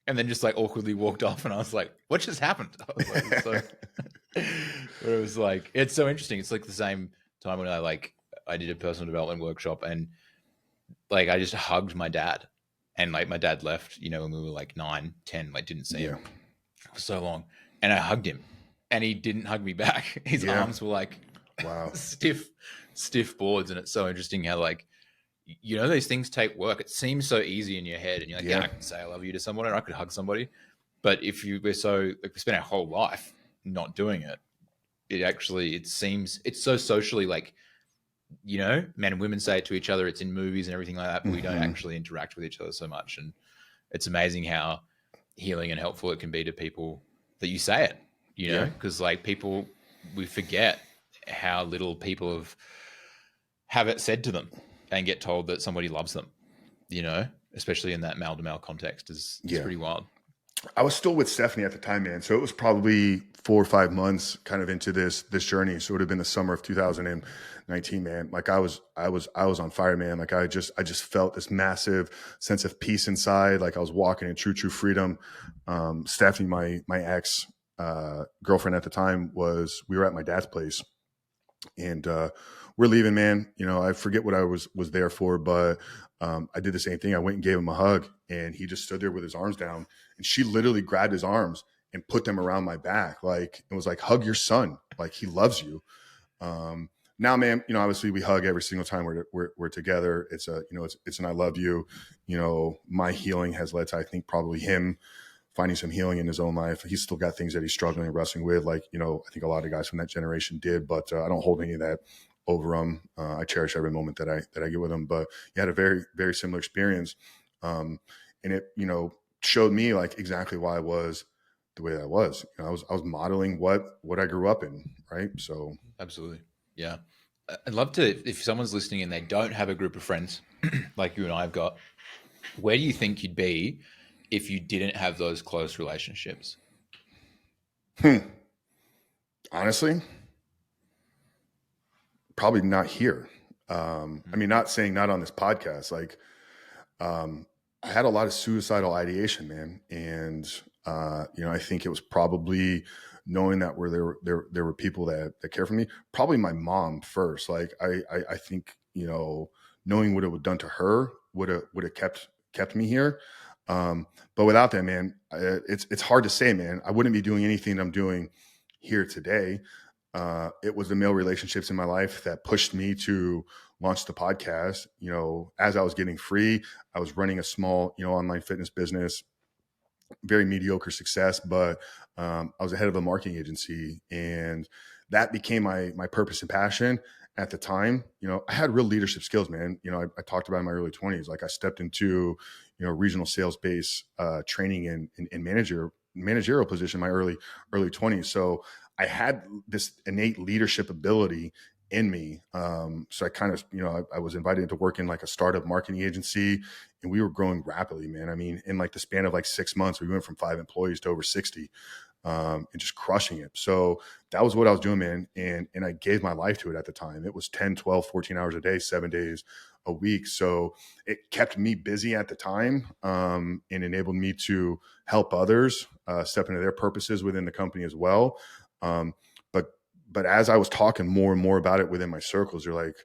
And then just like awkwardly walked off, and I was like, what just happened? I was like, it's so. But it was like it's so interesting. It's like the same time when I did a personal development workshop, and like I just hugged my dad, and like my dad left, when we were like 9, 10, like didn't see Yeah. him for so long, and I hugged him, and he didn't hug me back. His Yeah. arms were like Wow. stiff boards, and it's so interesting how like these things take work. It seems so easy in your head, and you're like, yeah, Yeah. I can say I love you to someone, or I could hug somebody, but if we're so like we spend our whole life not doing it, it seems it's so socially like men and women say it to each other. It's in movies and everything like that, but we don't Hmm. actually interact with each other so much. And it's amazing how healing and helpful it can be to people that you say it, Yeah. because like we forget how little people have it said to them and get told that somebody loves them, especially in that male to male context is Yeah. pretty wild. I was still with Stephanie at the time, man. So it was probably 4 or 5 months kind of into this journey. So it would have been the summer of 2019, man. Like I was on fire, man. Like I just felt this massive sense of peace inside. Like I was walking in true freedom. Stephanie, my ex girlfriend at the time, we were at my dad's place, and we're leaving, man. I forget what I was there for, but I did the same thing. I went and gave him a hug, and he just stood there with his arms down, and she literally grabbed his arms and put them around my back, like it was like, hug your son, like he loves you. um, Now, man, obviously we hug every single time we're together. It's an I love you. My healing has led to, I think, probably him finding some healing in his own life. He's still got things that he's struggling and wrestling with, like I think a lot of guys from that generation did. But I don't hold any of that over him. I cherish every moment that I get with him. But he had a very very similar experience, and it showed me like exactly why I was the way that I was. I was modeling what I grew up in, right? So Absolutely. Yeah. I'd love to, if someone's listening and they don't have a group of friends like you and I have got, where do you think you'd be if you didn't have those close relationships? honestly, probably not here. I mean, not saying not on this podcast, like um, I had a lot of suicidal ideation, man, and I think it was probably knowing that where there were people that care for me. Probably my mom first. Like I think knowing what it would have done to her would have kept me here. But without that, man, it's hard to say, man. I wouldn't be doing anything I'm doing here today. It was the male relationships in my life that pushed me to launch the podcast. As I was getting free, I was running a small, online fitness business, very mediocre success, but I was the head of a marketing agency, and that became my purpose and passion. at the time, I had real leadership skills, man. I talked about in my early 20s. Like I stepped into, regional sales base training in managerial position in my early 20s. So I had this innate leadership ability in me. So I kind of, I was invited to work in like a startup marketing agency, and we were growing rapidly, man. I mean, in like the span of like 6 months, we went from 5 employees to over 60, and just crushing it. So that was what I was doing, man. And I gave my life to it at the time. It was 10, 12, 14 hours a day, 7 days a week. So it kept me busy at the time, and enabled me to help others step into their purposes within the company as well. Um, but but as I was talking more and more about it within my circles, they're like,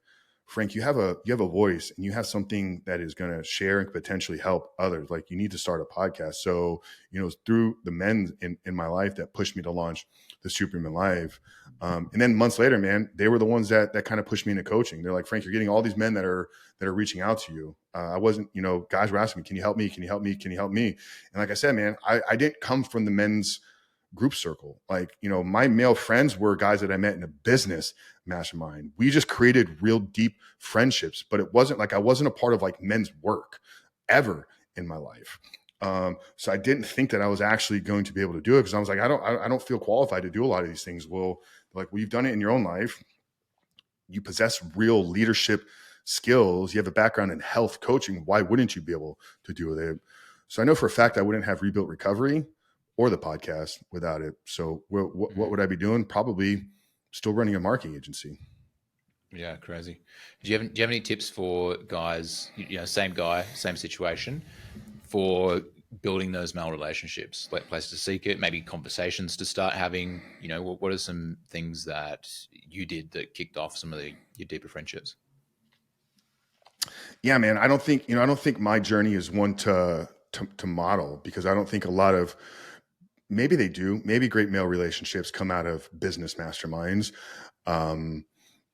Frank, you have a voice and you have something that is going to share and potentially help others. Like you need to start a podcast. So, it's through the men in my life that pushed me to launch the Superhuman Live. And then months later, man, they were the ones that kind of pushed me into coaching. They're like, Frank, you're getting all these men that are reaching out to you. I wasn't, guys were asking me, can you help me? Can you help me? Can you help me? And like I said, man, I didn't come from the men's group circle. Like, my male friends were guys that I met in a business mastermind. We just created real deep friendships, but it wasn't like I wasn't a part of like men's work ever in my life. So I didn't think that I was actually going to be able to do it, because I was like, I don't feel qualified to do a lot of these things. Well, you've done it in your own life. You possess real leadership skills. You have a background in health coaching. Why wouldn't you be able to do it? So I know for a fact I wouldn't have Rebuilt Recovery or the podcast without it. So what would I be doing? Probably still running a marketing agency. Yeah, crazy. Do you have any tips for guys, same guy, same situation, for building those male relationships, like place to seek it, maybe conversations to start having? What are some things that you did that kicked off some of your deeper friendships? Yeah, man. I don't think my journey is one to model, because I don't think a lot of, maybe they do, maybe great male relationships come out of business masterminds.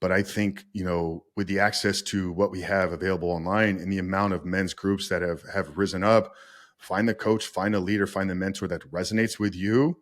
But I think, with the access to what we have available online and the amount of men's groups that have risen up, find the coach, find a leader, find the mentor that resonates with you,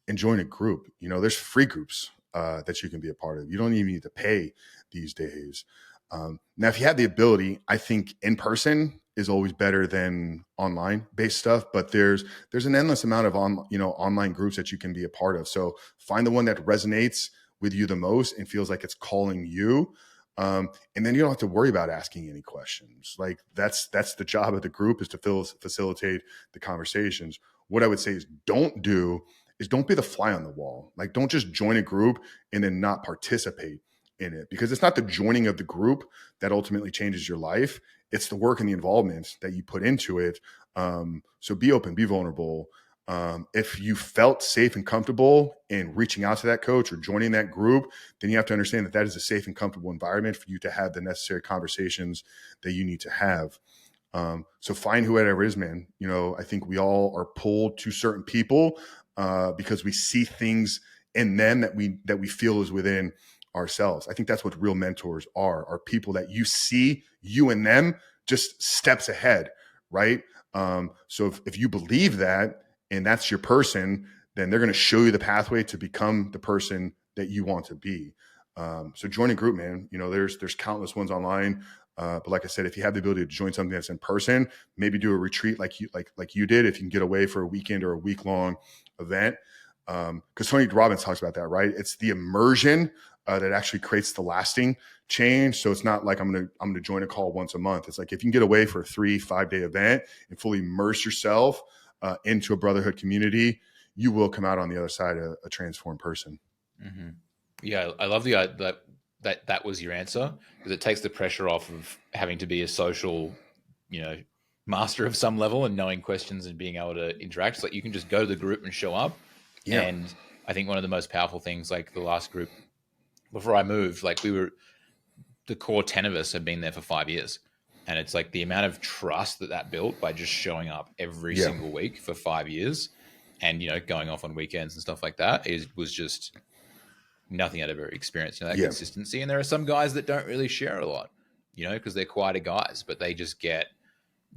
and join a group. There's free groups that you can be a part of. You don't even need to pay these days. Now, if you have the ability, I think in person is always better than online based stuff, but there's an endless amount of online groups that you can be a part of. So find the one that resonates with you the most and feels like it's calling you. And then you don't have to worry about asking any questions. Like that's the job of the group, is to facilitate the conversations. What I would say is don't be the fly on the wall. Like don't just join a group and then not participate in it, because it's not the joining of the group that ultimately changes your life. It's the work and the involvement that you put into it. So be open, be vulnerable. If you felt safe and comfortable in reaching out to that coach or joining that group, then you have to understand that that is a safe and comfortable environment for you to have the necessary conversations that you need to have. So find whoever it is, man. I think we all are pulled to certain people because we see things in them that we feel is within ourselves. I think that's what real mentors are people that you see you and them just steps ahead, right? So if you believe that and that's your person, then they're going to show you the pathway to become the person that you want to be. So join a group, man. There's countless ones online. But like I said, if you have the ability to join something that's in person, maybe do a retreat like you did, if you can get away for a weekend or a week-long event. Because Tony Robbins talks about that, right? It's the immersion that actually creates the lasting change. So it's not like I'm gonna join a call once a month. It's like if you can get away for a 3-5 day event and fully immerse yourself into a brotherhood community, you will come out on the other side a transformed person. Mm-hmm. Yeah, I love the that was your answer, because it takes the pressure off of having to be a social, master of some level and knowing questions and being able to interact. It's like you can just go to the group and show up. Yeah. And I think one of the most powerful things, like the last group before I moved, like the core 10 of us had been there for 5 years. And it's like the amount of trust that built by just showing up every single week for 5 years and, going off on weekends and stuff like that was just nothing I'd ever experienced. That consistency. And there are some guys that don't really share a lot, because they're quieter guys, but they just get,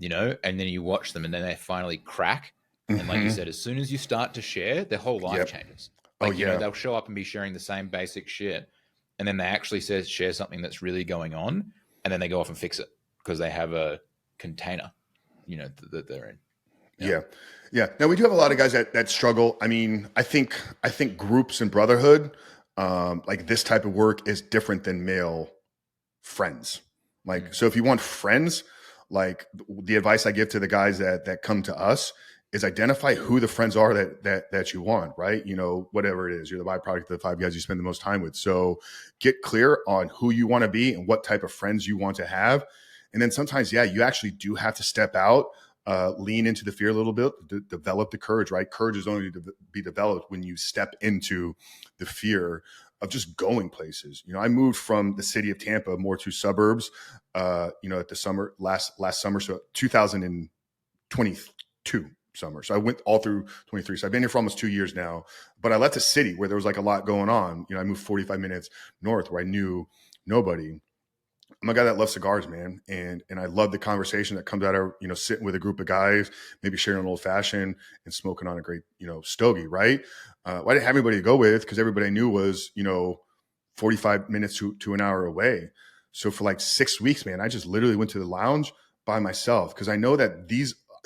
and then you watch them and then they finally crack. And like you said, as soon as you start to share, their whole life changes. Like, they'll show up and be sharing the same basic shit. and then they actually share something that's really going on, and then they go off and fix it because they have a container, that they're in. Yeah. Yeah. Now we do have a lot of guys that struggle. I mean, I think groups and brotherhood, like this type of work is different than male friends. Like, so if you want friends, like the advice I give to the guys that come to us is identify who the friends are that you want, right? Whatever it is, you're the byproduct of the 5 guys you spend the most time with. So get clear on who you want to be and what type of friends you want to have. And then sometimes, yeah, you actually do have to step out, lean into the fear a little bit, develop the courage, right? Courage is only to be developed when you step into the fear of just going places. I moved from the city of Tampa more to suburbs, at the summer, last summer. So 2022 summer. So I went all through 23. So I've been here for almost 2 years now, but I left a city where there was like a lot going on. I moved 45 minutes north where I knew nobody. I'm a guy that loves cigars, man. And I love the conversation that comes out of, sitting with a group of guys, maybe sharing an old fashioned and smoking on a great, stogie, right? I didn't have anybody to go with because everybody I knew was, 45 minutes to an hour away. So for like 6 weeks, man, I just literally went to the lounge by myself because I know that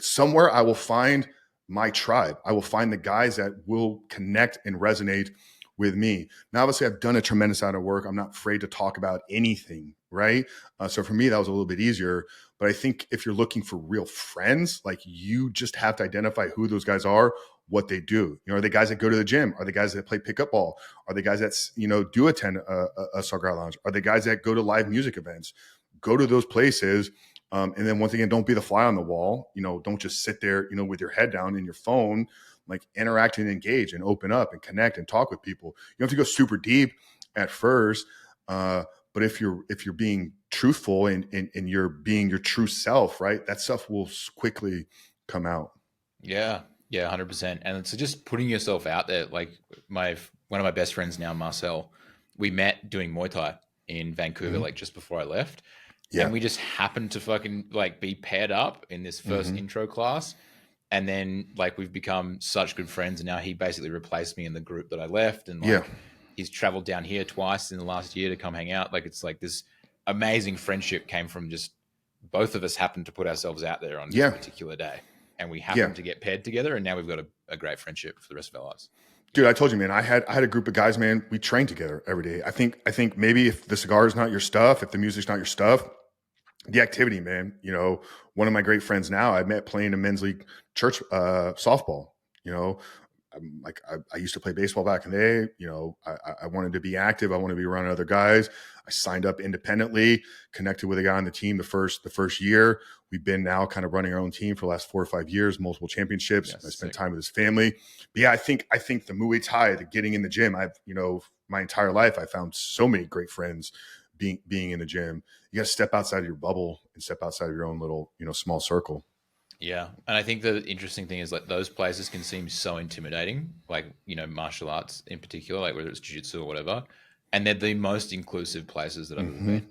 somewhere I will find my tribe. I will find the guys that will connect and resonate with me. Now, obviously, I've done a tremendous amount of work. I'm not afraid to talk about anything, right? So for me, that was a little bit easier. But I think if you're looking for real friends, like you just have to identify who those guys are, what they do. Are they guys that go to the gym? Are they guys that play pickup ball? Are they guys that, do attend a cigar lounge? Are they guys that go to live music events? Go to those places. And then once again, don't be the fly on the wall. Don't just sit there, with your head down in your phone. Like interact and engage and open up and connect and talk with people. You don't have to go super deep at first, but if you're being truthful and you're being your true self, right, that stuff will quickly come out. Yeah, 100%. And so just putting yourself out there. Like one of my best friends now, Marcel, we met doing Muay Thai in Vancouver, like just before I left. Yeah. And we just happened to fucking like be paired up in this first intro class. And then like we've become such good friends. And now he basically replaced me in the group that I left. And like he's traveled down here twice in the last year to come hang out. Like it's like this amazing friendship came from just both of us happened to put ourselves out there on this particular day. And we happened to get paired together. And now we've got a great friendship for the rest of our lives. Dude, I told you, man, I had a group of guys, man, we trained together every day. I think maybe if the cigar is not your stuff, if the music's not your stuff, the activity, man, one of my great friends now I met playing a men's league church softball. I used to play baseball back in the day. I wanted to be active. I wanted to be around other guys. I signed up independently, connected with a guy on the team the first year. We've been now kind of running our own team for the last 4 or 5 years, multiple championships. Yes, I spent time with his family. But yeah, I think the Muay Thai, the getting in the gym, my entire life, I found so many great friends being in the gym. You got to step outside of your bubble and step outside of your own little, small circle. Yeah. And I think the interesting thing is like those places can seem so intimidating, like, martial arts in particular, like whether it's jiu-jitsu or whatever. And they're the most inclusive places that I've ever been.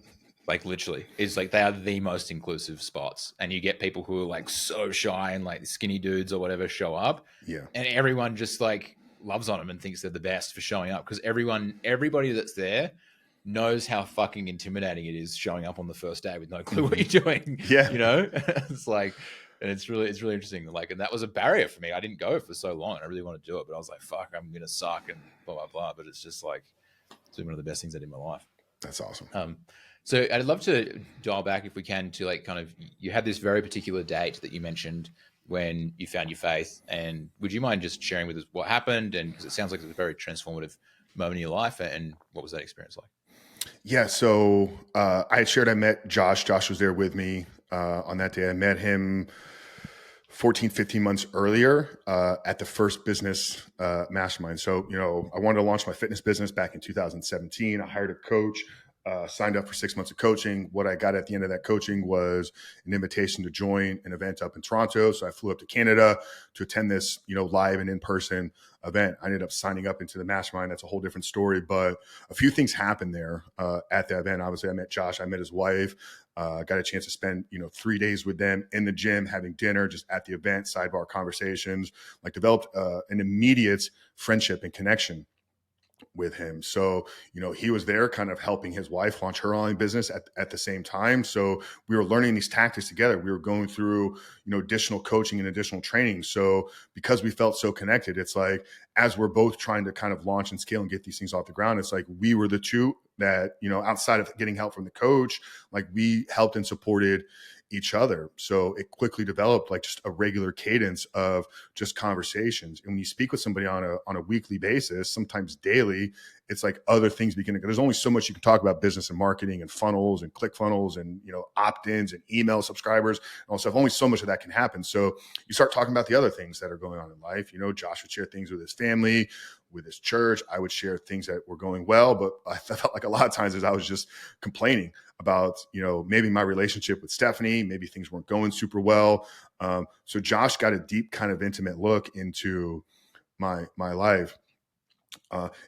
Like literally, it's like they are the most inclusive spots. And you get people who are like so shy and like skinny dudes or whatever show up. Yeah. And everyone just like loves on them and thinks they're the best for showing up because everybody that's there knows how fucking intimidating it is showing up on the first day with no clue what you're doing. Yeah. It's like, and it's really interesting. Like, and that was a barrier for me. I didn't go for so long. I really want to do it, but I was like, fuck, I'm going to suck and blah, blah, blah. But it's just like, it's been one of the best things I did in my life. That's awesome. So I'd love to dial back if we can to like kind of, you had this very particular date that you mentioned when you found your faith. And would you mind just sharing with us what happened? And because it sounds like it was a very transformative moment in your life. And what was that experience like? Yeah. So I had shared, I met Josh. Josh was there with me on that day. I met him 14, 15 months earlier at the first business mastermind. So, I wanted to launch my fitness business back in 2017. I hired a coach, signed up for 6 months of coaching. What I got at the end of that coaching was an invitation to join an event up in Toronto. So I flew up to Canada to attend this, live and in-person event. I ended up signing up into the mastermind. That's a whole different story, but a few things happened there at that event. Obviously, I met Josh, I met his wife, got a chance to spend, 3 days with them in the gym, having dinner, just at the event, sidebar conversations, like developed an immediate friendship and connection. with him. So, he was there kind of helping his wife launch her online business at the same time. So we were learning these tactics together. We were going through, additional coaching and additional training. So because we felt so connected, it's like, as we're both trying to kind of launch and scale and get these things off the ground, it's like we were the two that, outside of getting help from the coach, like we helped and supported each other. So it quickly developed like just a regular cadence of just conversations. And when you speak with somebody on a weekly basis, sometimes daily, it's like other things begin to, there's only so much you can talk about business and marketing and funnels and click funnels and, opt-ins and email subscribers and all stuff. Only so much of that can happen. So you start talking about the other things that are going on in life. Josh would share things with his family, with his church. I would share things that were going well, but I felt like a lot of times as I was just complaining about, maybe my relationship with Stephanie, maybe things weren't going super well. So Josh got a deep kind of intimate look into my life.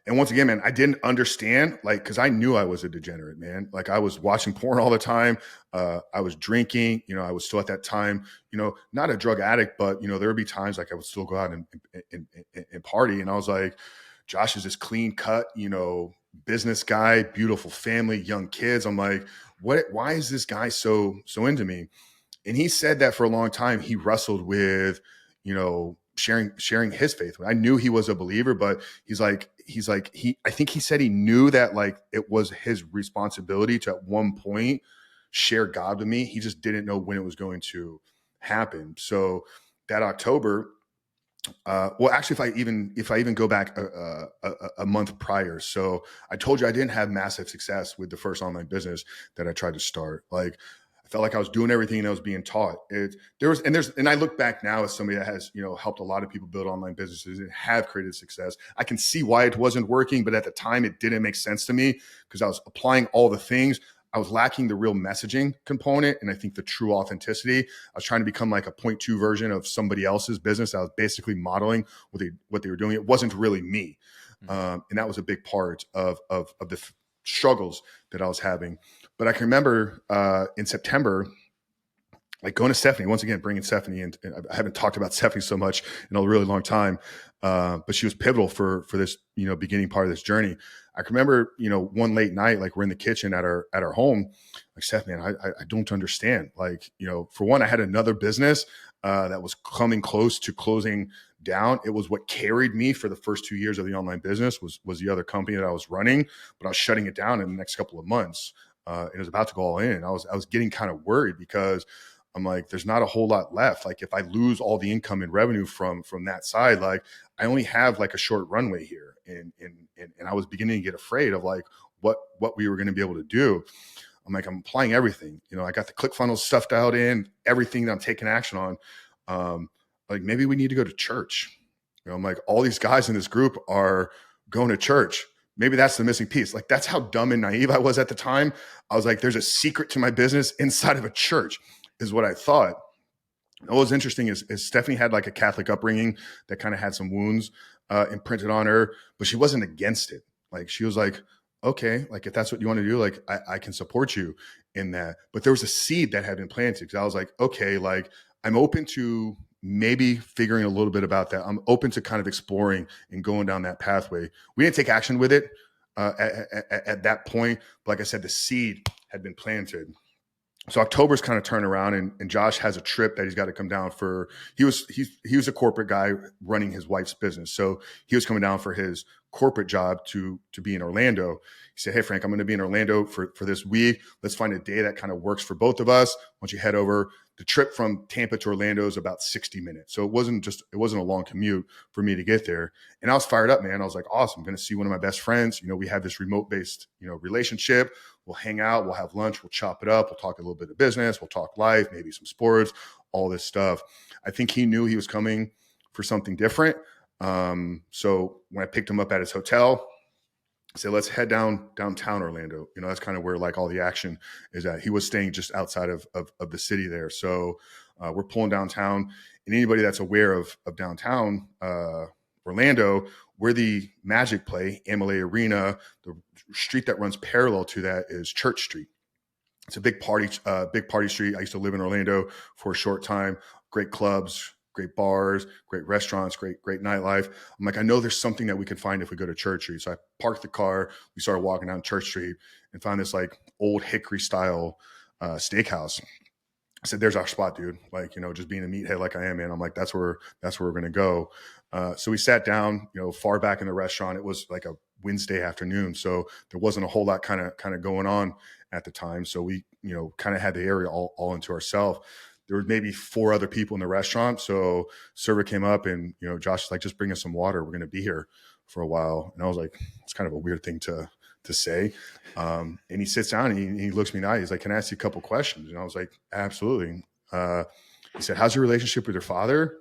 And once again, man, I didn't understand, like, cause I knew I was a degenerate, man. Like I was watching porn all the time. I was drinking, I was still at that time, not a drug addict, but there would be times like I would still go out and party. And I was like, Josh is this clean cut, business guy, beautiful family, young kids. I'm like, why is this guy so into me? And he said that for a long time, he wrestled with, sharing his faith. I knew he was a believer, but I think he said he knew that like it was his responsibility to at one point share God with me. He just didn't know when it was going to happen. So that October, well, actually, if I even go back a month prior, so I told you I didn't have massive success with the first online business that I tried to start. Like I felt like I was doing everything that I was being taught. And I look back now as somebody that has helped a lot of people build online businesses and have created success. I can see why it wasn't working, but at the time it didn't make sense to me because I was applying all the things. I was lacking the real messaging component and I think the true authenticity. I was trying to become like a 0.2 version of somebody else's business. I was basically modeling what they were doing. It wasn't really me. And that was a big part of the struggles that I was having. But I can remember in September, like going to Stephanie, once again, bringing Stephanie in. And I haven't talked about Stephanie so much in a really long time, but she was pivotal for this, beginning part of this journey. I can remember, one late night, like we're in the kitchen at our home, like Steph, man, I don't understand. Like, for one, I had another business that was coming close to closing down. It was what carried me for the first 2 years of the online business was the other company that I was running, but I was shutting it down in the next couple of months. It was about to go all in. I was getting kind of worried because I'm like, there's not a whole lot left. Like if I lose all the income and revenue from that side, like I only have like a short runway here. And I was beginning to get afraid of like what we were going to be able to do. I'm like, I'm applying everything. I got the ClickFunnels stuff dialed in, everything that I'm taking action on. Like maybe we need to go to church. I'm like, all these guys in this group are going to church. Maybe that's the missing piece. Like that's how dumb and naive I was at the time. I was like, there's a secret to my business inside of a church is what I thought. And what was interesting is Stephanie had like a Catholic upbringing that kind of had some wounds imprinted on her, but she wasn't against it. Like she was like, okay, like if that's what you want to do, like I can support you in that. But there was a seed that had been planted because I was like, okay, like I'm open to maybe figuring a little bit about that. I'm open to kind of exploring and going down that pathway. We didn't take action with it at that point. But like I said, the seed had been planted. So October's kind of turned around and Josh has a trip that he's got to come down for. He was a corporate guy running his wife's business. So he was coming down for his corporate job to be in Orlando. He said, hey, Frank, I'm going to be in Orlando for this week. Let's find a day that kind of works for both of us. Why don't you head over? The trip from Tampa to Orlando is about 60 minutes. So it wasn't a long commute for me to get there. And I was fired up, man. I was like, awesome. I'm going to see one of my best friends. We have this remote based, relationship. We'll hang out, we'll have lunch, we'll chop it up, we'll talk a little bit of business, we'll talk life, maybe some sports, all this stuff. I think he knew he was coming for something different. So when I picked him up at his hotel, I said, let's head downtown Orlando. That's kind of where like all the action is at. He was staying just outside of the city there. So we're pulling downtown. And anybody that's aware of downtown Orlando, where the Magic play, Amalie Arena, the street that runs parallel to that is Church Street. It's a big party street. I used to live in Orlando for a short time. Great clubs, great bars, great restaurants, great nightlife. I'm like, I know there's something that we can find if we go to Church Street. So I parked the car. We started walking down Church Street and found this like old hickory style steakhouse. I said, there's our spot, dude. Like, just being a meathead like I am, man. I'm like, that's where we're going to go. So we sat down, far back in the restaurant. It was like a Wednesday afternoon. So there wasn't a whole lot kind of going on at the time. So we, kind of had the area all into ourselves. There were maybe 4 other people in the restaurant. So server came up and, Josh is like, just bring us some water. We're going to be here for a while. And I was like, it's kind of a weird thing to say. And he sits down and he looks me in the eye. He's like, can I ask you a couple questions? And I was like, absolutely. He said, how's your relationship with your father?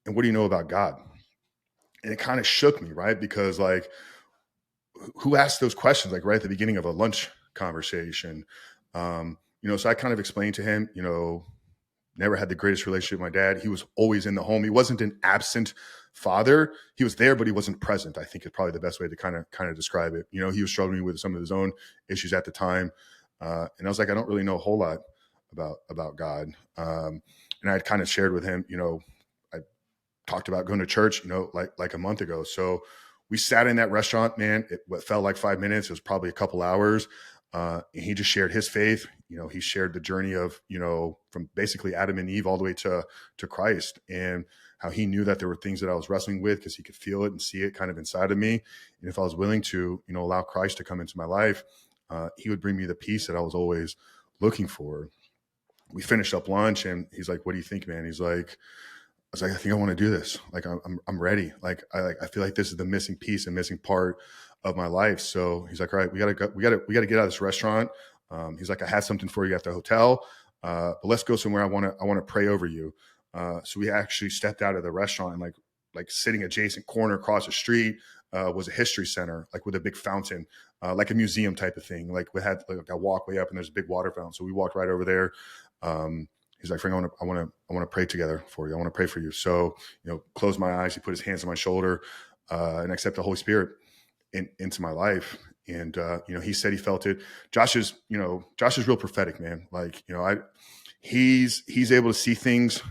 And what do you know about God? And it kind of shook me, right? Because like, who asked those questions, like right at the beginning of a lunch conversation? So I kind of explained to him, never had the greatest relationship with my dad. He was always in the home. He wasn't an absent father. He was there, but he wasn't present. I think is probably the best way to kind of describe it. He was struggling with some of his own issues at the time. And I was like, I don't really know a whole lot about God. And I had kind of shared with him, I talked about going to church, like a month ago. So we sat in that restaurant, man. What felt like 5 minutes, it was probably a couple hours. And he just shared his faith. He shared the journey of, from basically Adam and Eve all the way to Christ, and how he knew that there were things that I was wrestling with because he could feel it and see it kind of inside of me. And if I was willing to, allow Christ to come into my life, he would bring me the peace that I was always looking for. We finished up lunch and he's like, what do you think, man? He's like, I was like, I think I want to do this. Like, I'm ready. Like, I feel like this is the missing piece and missing part of my life. So he's like, all right, we gotta get out of this restaurant. He's like, I had something for you at the hotel, but let's go somewhere. I want to pray over you. So we actually stepped out of the restaurant and like sitting adjacent corner across the street was a history center, like with a big fountain, like a museum type of thing. Like we had like a walkway up and there's a big water fountain. So we walked right over there. He's like, Frank, I want to pray together for you. I want to pray for you. So, close my eyes. He put his hands on my shoulder and accept the Holy Spirit into my life. And, he said he felt it. Josh is real prophetic, man. Like, he's able to see things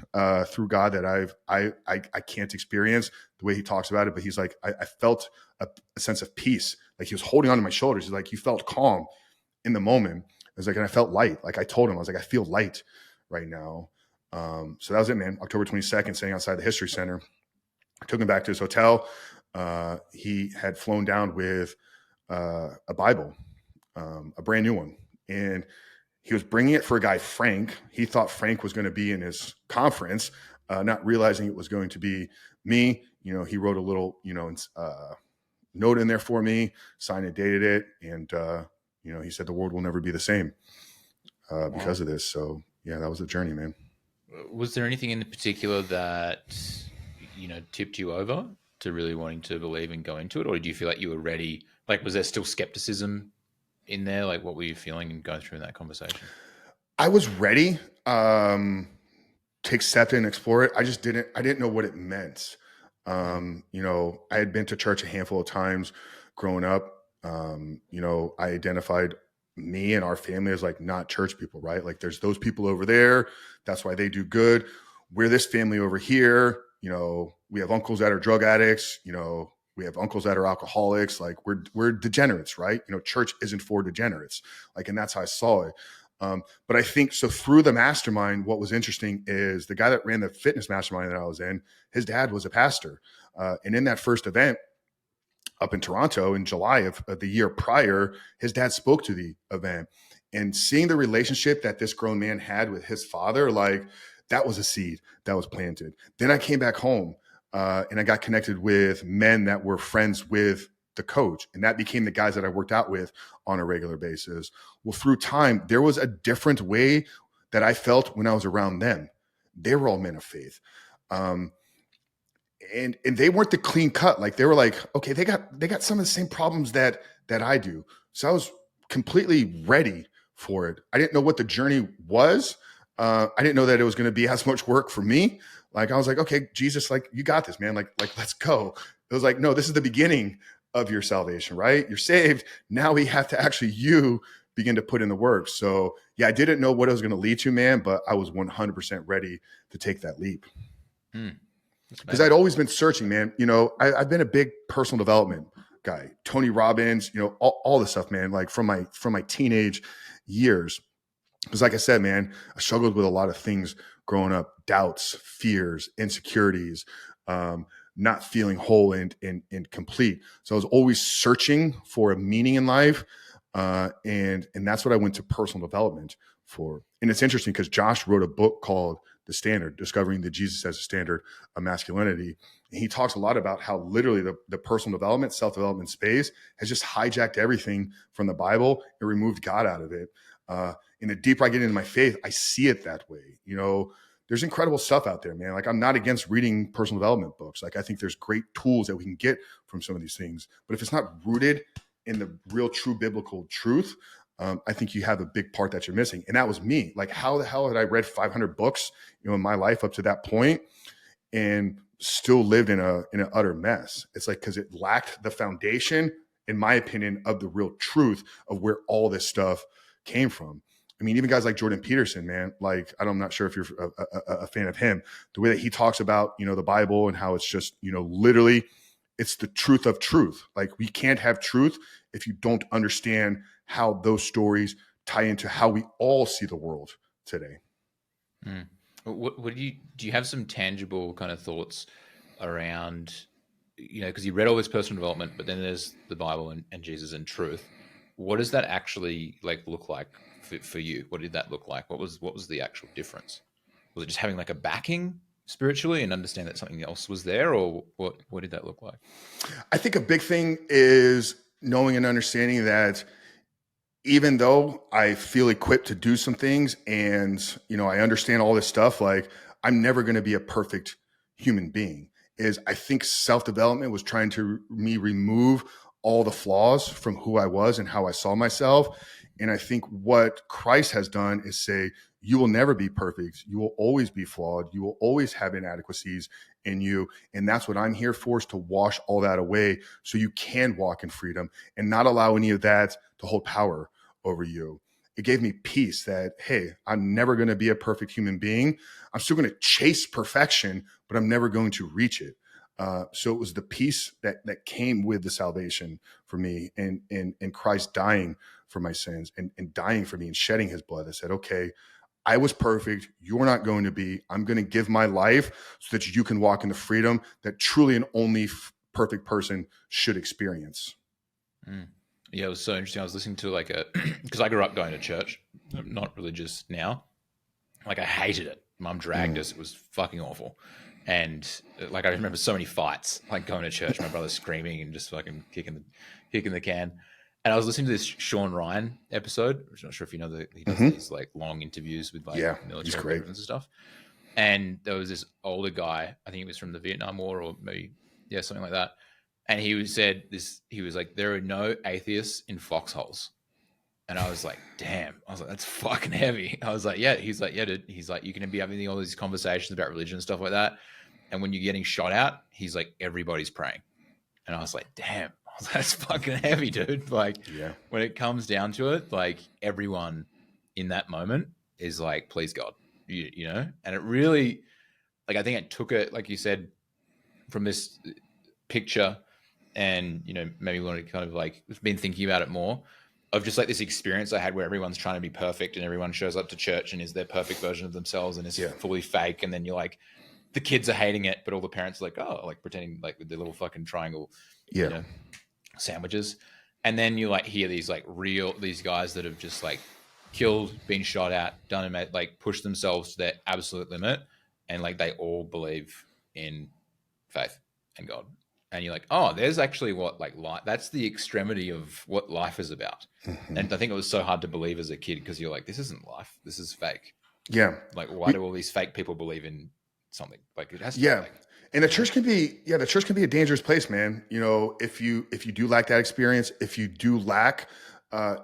through God that I can't experience the way he talks about it. But he's like, I felt a sense of peace. Like he was holding onto my shoulders. He's like, you felt calm in the moment. I was like, and I felt light. Like I told him, I was like, I feel light right now. So that was it, man. October 22nd, sitting outside the History Center. I took him back to his hotel. He had flown down with a Bible, a brand new one. And he was bringing it for a guy, Frank. He thought Frank was going to be in his conference, not realizing it was going to be me. He wrote a little, note in there for me, signed and dated it. And, he said the world will never be the same because of this. So, yeah, that was the journey, man. Was there anything in particular that, tipped you over to really wanting to believe and go into it? Or did you feel like you were ready? Like, was there still skepticism in there? Like, what were you feeling and going through in that conversation? I was ready to accept it and explore it. I didn't know what it meant. I had been to church a handful of times growing up. I identified me and our family as like not church people, right? Like there's those people over there. That's why they do good. We're this family over here. We have uncles that are drug addicts. We have uncles that are alcoholics. Like we're degenerates, right? Church isn't for degenerates. Like, and that's how I saw it. But I think so through the mastermind, what was interesting is the guy that ran the fitness mastermind that I was in, his dad was a pastor. And in that first event up in Toronto in July of the year prior, his dad spoke to the event, and seeing the relationship that this grown man had with his father, like that was a seed that was planted. Then I came back home and I got connected with men that were friends with the coach, and that became the guys that I worked out with on a regular basis. Well, through time, there was a different way that I felt when I was around them. They were all men of faith. And they weren't the clean cut. Like they were like, okay, they got some of the same problems that I do. So I was completely ready for it. I didn't know what the journey was. I didn't know that it was going to be as much work for me. Like I was like, okay, Jesus, like you got this, man. Like let's go. It was like, no, this is the beginning of your salvation, right? You're saved. Now we have to actually begin to put in the work. So yeah, I didn't know what it was going to lead to, man, but I was 100% ready to take that leap. Hmm. That's Because amazing. I'd always been searching, man. I've been a big personal development guy, Tony Robbins, all the stuff, man, like from my teenage years. Because like I said, man, I struggled with a lot of things growing up, doubts, fears, insecurities, not feeling whole and complete. So I was always searching for a meaning in life. And that's what I went to personal development for. And it's interesting because Josh wrote a book called The Standard, Discovering the Jesus as a Standard of Masculinity. And he talks a lot about how literally the personal development, self-development space has just hijacked everything from the Bible and removed God out of it. And the deeper I get into my faith, I see it that way. There's incredible stuff out there, man. Like, I'm not against reading personal development books. Like, I think there's great tools that we can get from some of these things. But if it's not rooted in the real, true biblical truth, I think you have a big part that you're missing. And that was me. Like, how the hell had I read 500 books, in my life up to that point and still lived in an utter mess? It's like, because it lacked the foundation, in my opinion, of the real truth of where all this stuff came from. I mean, even guys like Jordan Peterson, man, like, I'm not sure if you're a fan of him, the way that he talks about, the Bible and how it's just, literally, it's the truth of truth. Like, we can't have truth if you don't understand how those stories tie into how we all see the world today. Hmm. What do you have some tangible kind of thoughts around, because you read all this personal development, but then there's the Bible and Jesus and truth. What does that actually like look like for you? What did that look like? What was the actual difference? Was it just having like a backing spiritually and understand that something else was there, or what did that look like? I think a big thing is knowing and understanding that even though I feel equipped to do some things and, I understand all this stuff, like, I'm never going to be a perfect human being. Is I think self-development was trying to remove all the flaws from who I was and how I saw myself. And I think what Christ has done is say, you will never be perfect. You will always be flawed. You will always have inadequacies in you. And that's what I'm here for, is to wash all that away so you can walk in freedom and not allow any of that to hold power over you. It gave me peace that, hey, I'm never going to be a perfect human being. I'm still going to chase perfection, but I'm never going to reach it. So it was the peace that came with the salvation for me, and Christ dying for my sins and dying for me and shedding his blood. I said, okay, I was perfect. You're not going to be. I'm going to give my life so that you can walk in the freedom that truly an only perfect person should experience. Mm. Yeah, it was so interesting. I was listening to like because I grew up going to church. I'm not religious now. Like, I hated it. Mum dragged Mm. us. It was fucking awful. And like, I remember so many fights, like going to church, my brother screaming and just fucking kicking the can. And I was listening to this Sean Ryan episode. I'm not sure if you know that he does Mm-hmm. these like long interviews with like Yeah, he's military great. veterans and stuff. And there was this older guy, I think he was from the Vietnam War or maybe, yeah, something like that. And he was like, there are no atheists in foxholes. And I was like, damn. I was like, that's fucking heavy. I was like, yeah. He's like, yeah, dude. He's like, you can be having all these conversations about religion and stuff like that. And when you're getting shot out, he's like, everybody's praying. And I was like, damn. I was like, that's fucking heavy, dude. Like, Yeah. when it comes down to it, like, everyone in that moment is like, please God, you know? And it really, like, I think it took it, like you said, from this picture, and maybe wanted to kind of like been thinking about it more, of just like this experience I had where everyone's trying to be perfect and everyone shows up to church and is their perfect version of themselves and is Yeah. fully fake, and then you're like, the kids are hating it, but all the parents are like, oh, like pretending like with their little fucking triangle, you Yeah. know, sandwiches. And then you like hear these like these guys that have just like killed, been shot at, done it, like pushed themselves to their absolute limit, and like they all believe in faith and God. And you're like, oh, there's actually what like life. That's the extremity of what life is about. Mm-hmm. And I think it was so hard to believe as a kid because you're like, this isn't life. This is fake. Yeah. Like, why We, do all these fake people believe in something? Like, it has to be yeah. fake. And the church can be a dangerous place, man. If you do lack that experience, if you do lack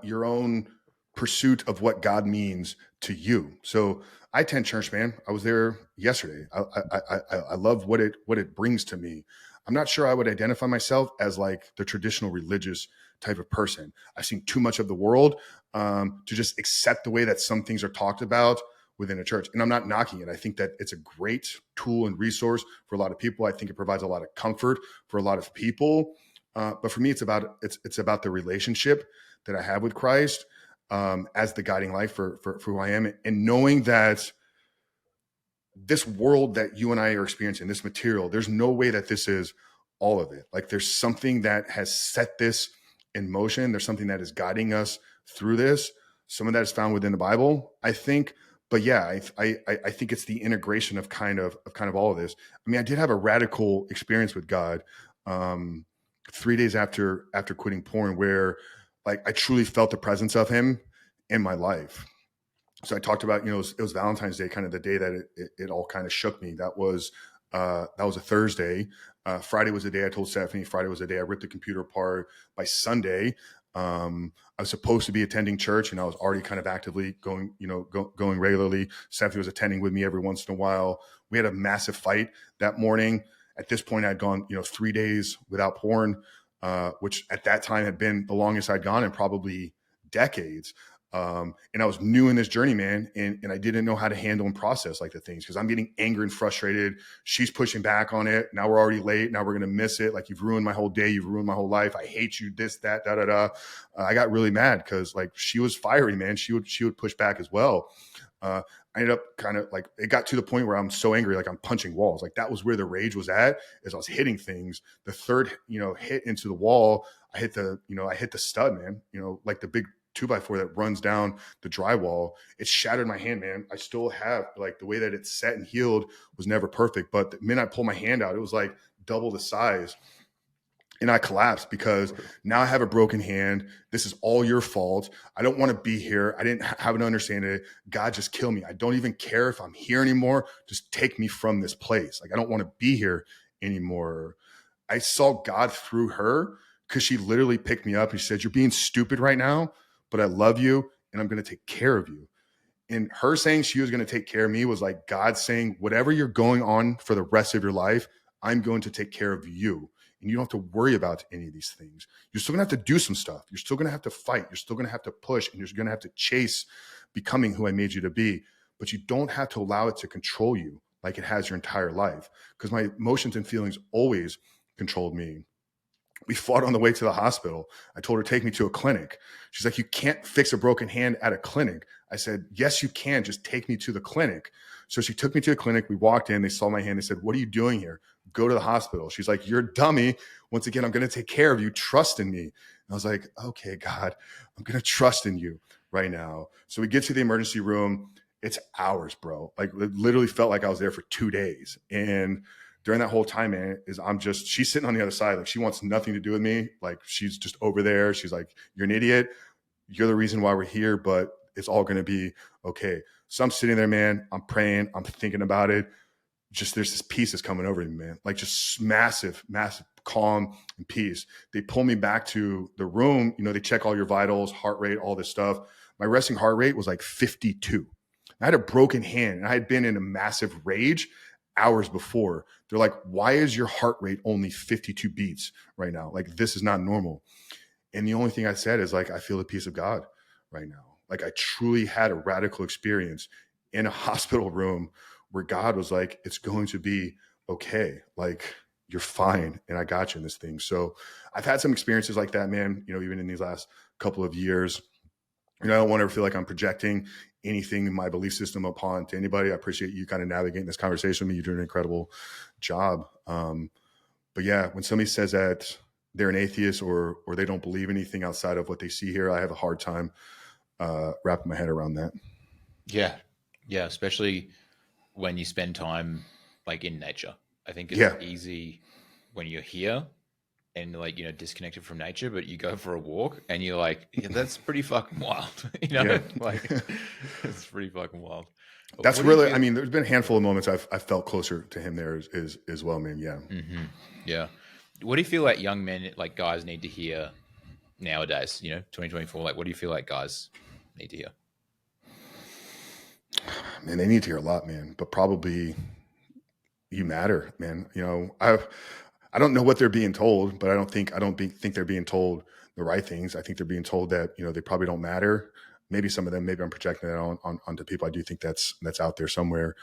your own pursuit of what God means to you. So I attend church, man. I was there yesterday. I love what it brings to me. I'm not sure I would identify myself as like the traditional religious type of person. I've seen too much of the world to just accept the way that some things are talked about within a church. And I'm not knocking it. I think that it's a great tool and resource for a lot of people. I think it provides a lot of comfort for a lot of people. But for me, it's about the relationship that I have with Christ as the guiding light for who I am, and knowing that this world that you and I are experiencing, this material, there's no way that this is all of it. Like there's something that has set this in motion. There's something that is guiding us through this. Some of that is found within the Bible, I think. But yeah, I think it's the integration of kind of all of this. I mean, I did have a radical experience with God 3 days after quitting porn, where like I truly felt the presence of Him in my life. So I talked about, it was Valentine's Day, kind of the day that it all kind of shook me. That was a Thursday. Friday was the day I told Stephanie. Friday was the day I ripped the computer apart. By Sunday, I was supposed to be attending church, and I was already kind of actively going, going regularly. Stephanie was attending with me every once in a while. We had a massive fight that morning. At this point, I'd gone, 3 days without porn, which at that time had been the longest I'd gone in probably decades. And I was new in this journey, man. And I didn't know how to handle and process like the things, because I'm getting angry and frustrated. She's pushing back on it. Now we're already late. Now we're going to miss it. Like, you've ruined my whole day. You've ruined my whole life. I hate you, this, that, da, da, da. I got really mad because like she was fiery, man. She would push back as well. I ended up kind of like, it got to the point where I'm so angry, like I'm punching walls. Like that was where the rage was at, as I was hitting things. The third, hit into the wall, I hit the stud, man, like the big 2x4 that runs down the drywall. It shattered my hand, man. I still have, like, the way that it's set and healed was never perfect, but the minute I pulled my hand out, it was like double the size. And I collapsed because now I have a broken hand. This is all your fault. I don't want to be here. I didn't have an understanding it. God, just kill me. I don't even care if I'm here anymore. Just take me from this place. Like, I don't want to be here anymore. I saw God through her, because she literally picked me up and she said, "You're being stupid right now, but I love you and I'm going to take care of you." And her saying she was going to take care of me was like God saying, whatever you're going on for the rest of your life, I'm going to take care of you. And you don't have to worry about any of these things. You're still going to have to do some stuff. You're still going to have to fight. You're still going to have to push, and you're going to have to chase becoming who I made you to be. But you don't have to allow it to control you like it has your entire life, because my emotions and feelings always controlled me. We fought on the way to the hospital. I told her, take me to a clinic. She's like, "You can't fix a broken hand at a clinic." I said, "Yes, you can. Just take me to the clinic." So she took me to a clinic. We walked in. They saw my hand. They said, "What are you doing here? Go to the hospital." She's like, "You're a dummy. Once again, I'm going to take care of you. Trust in me." And I was like, "Okay, God, I'm going to trust in you right now." So we get to the emergency room. It's hours, bro. Like, it literally felt like I was there for 2 days. And during that whole time, man, she's sitting on the other side. Like, she wants nothing to do with me. Like, she's just over there. She's like, "You're an idiot. You're the reason why we're here, but it's all going to be okay." So I'm sitting there, man. I'm praying. I'm thinking about it. Just, there's this peace that's coming over me, man. Like, just massive, massive calm and peace. They pull me back to the room. They check all your vitals, heart rate, all this stuff. My resting heart rate was like 52. I had a broken hand, and I had been in a massive rage hours before. They're like, "Why is your heart rate only 52 beats right now? Like, this is not normal." And the only thing I said is, like, "I feel the peace of God right now." Like, I truly had a radical experience in a hospital room where God was like, "It's going to be okay. Like, you're fine. And I got you in this thing." So I've had some experiences like that, man, even in these last couple of years. I don't want to feel like I'm projecting anything in my belief system upon to anybody. I appreciate you kind of navigating this conversation with me. You're doing an incredible job. But yeah, when somebody says that they're an atheist or they don't believe anything outside of what they see here, I have a hard time wrapping my head around that. Yeah. Yeah. Especially when you spend time like in nature. I think it's Yeah. easy when you're here and like, disconnected from nature, but you go for a walk and you're like, yeah, that's pretty fucking wild. Yeah. Like it's pretty fucking wild. That's What do you really, feel? I mean, there's been a handful of moments I've felt closer to him there as well, man. Yeah. Mm-hmm. Yeah. What do you feel like young men, like guys, need to hear nowadays? 2024. Like, what do you feel like guys need to hear? Man, they need to hear a lot, man. But probably, you matter, man. I don't know what they're being told, but I don't think they're being told the right things. I think they're being told that they probably don't matter. maybe some of them, maybe I'm projecting that onto people. I do think that's out there somewhere.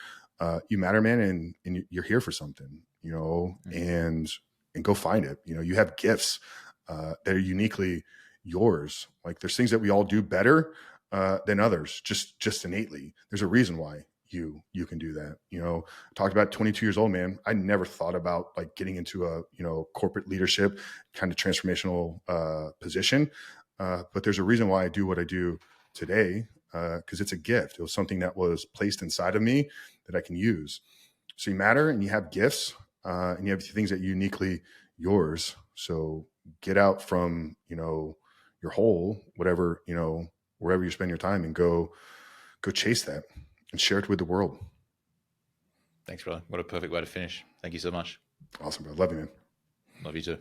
You matter, man, and you're here for something, and go find it. You have gifts that are uniquely yours. Like there's things that we all do better than others, just innately. There's a reason why you can do that. Talked about 22 years old, man. I never thought about like getting into a corporate leadership kind of transformational position, but there's a reason why I do what I do today, because it's a gift. It was something that was placed inside of me that I can use. So you matter, and you have gifts, and you have things that are uniquely yours. So get out from your hole, whatever wherever you spend your time, and go chase that and share it with the world. Thanks, brother. What a perfect way to finish. Thank you so much. Awesome, bro. Love you, man. Love you too.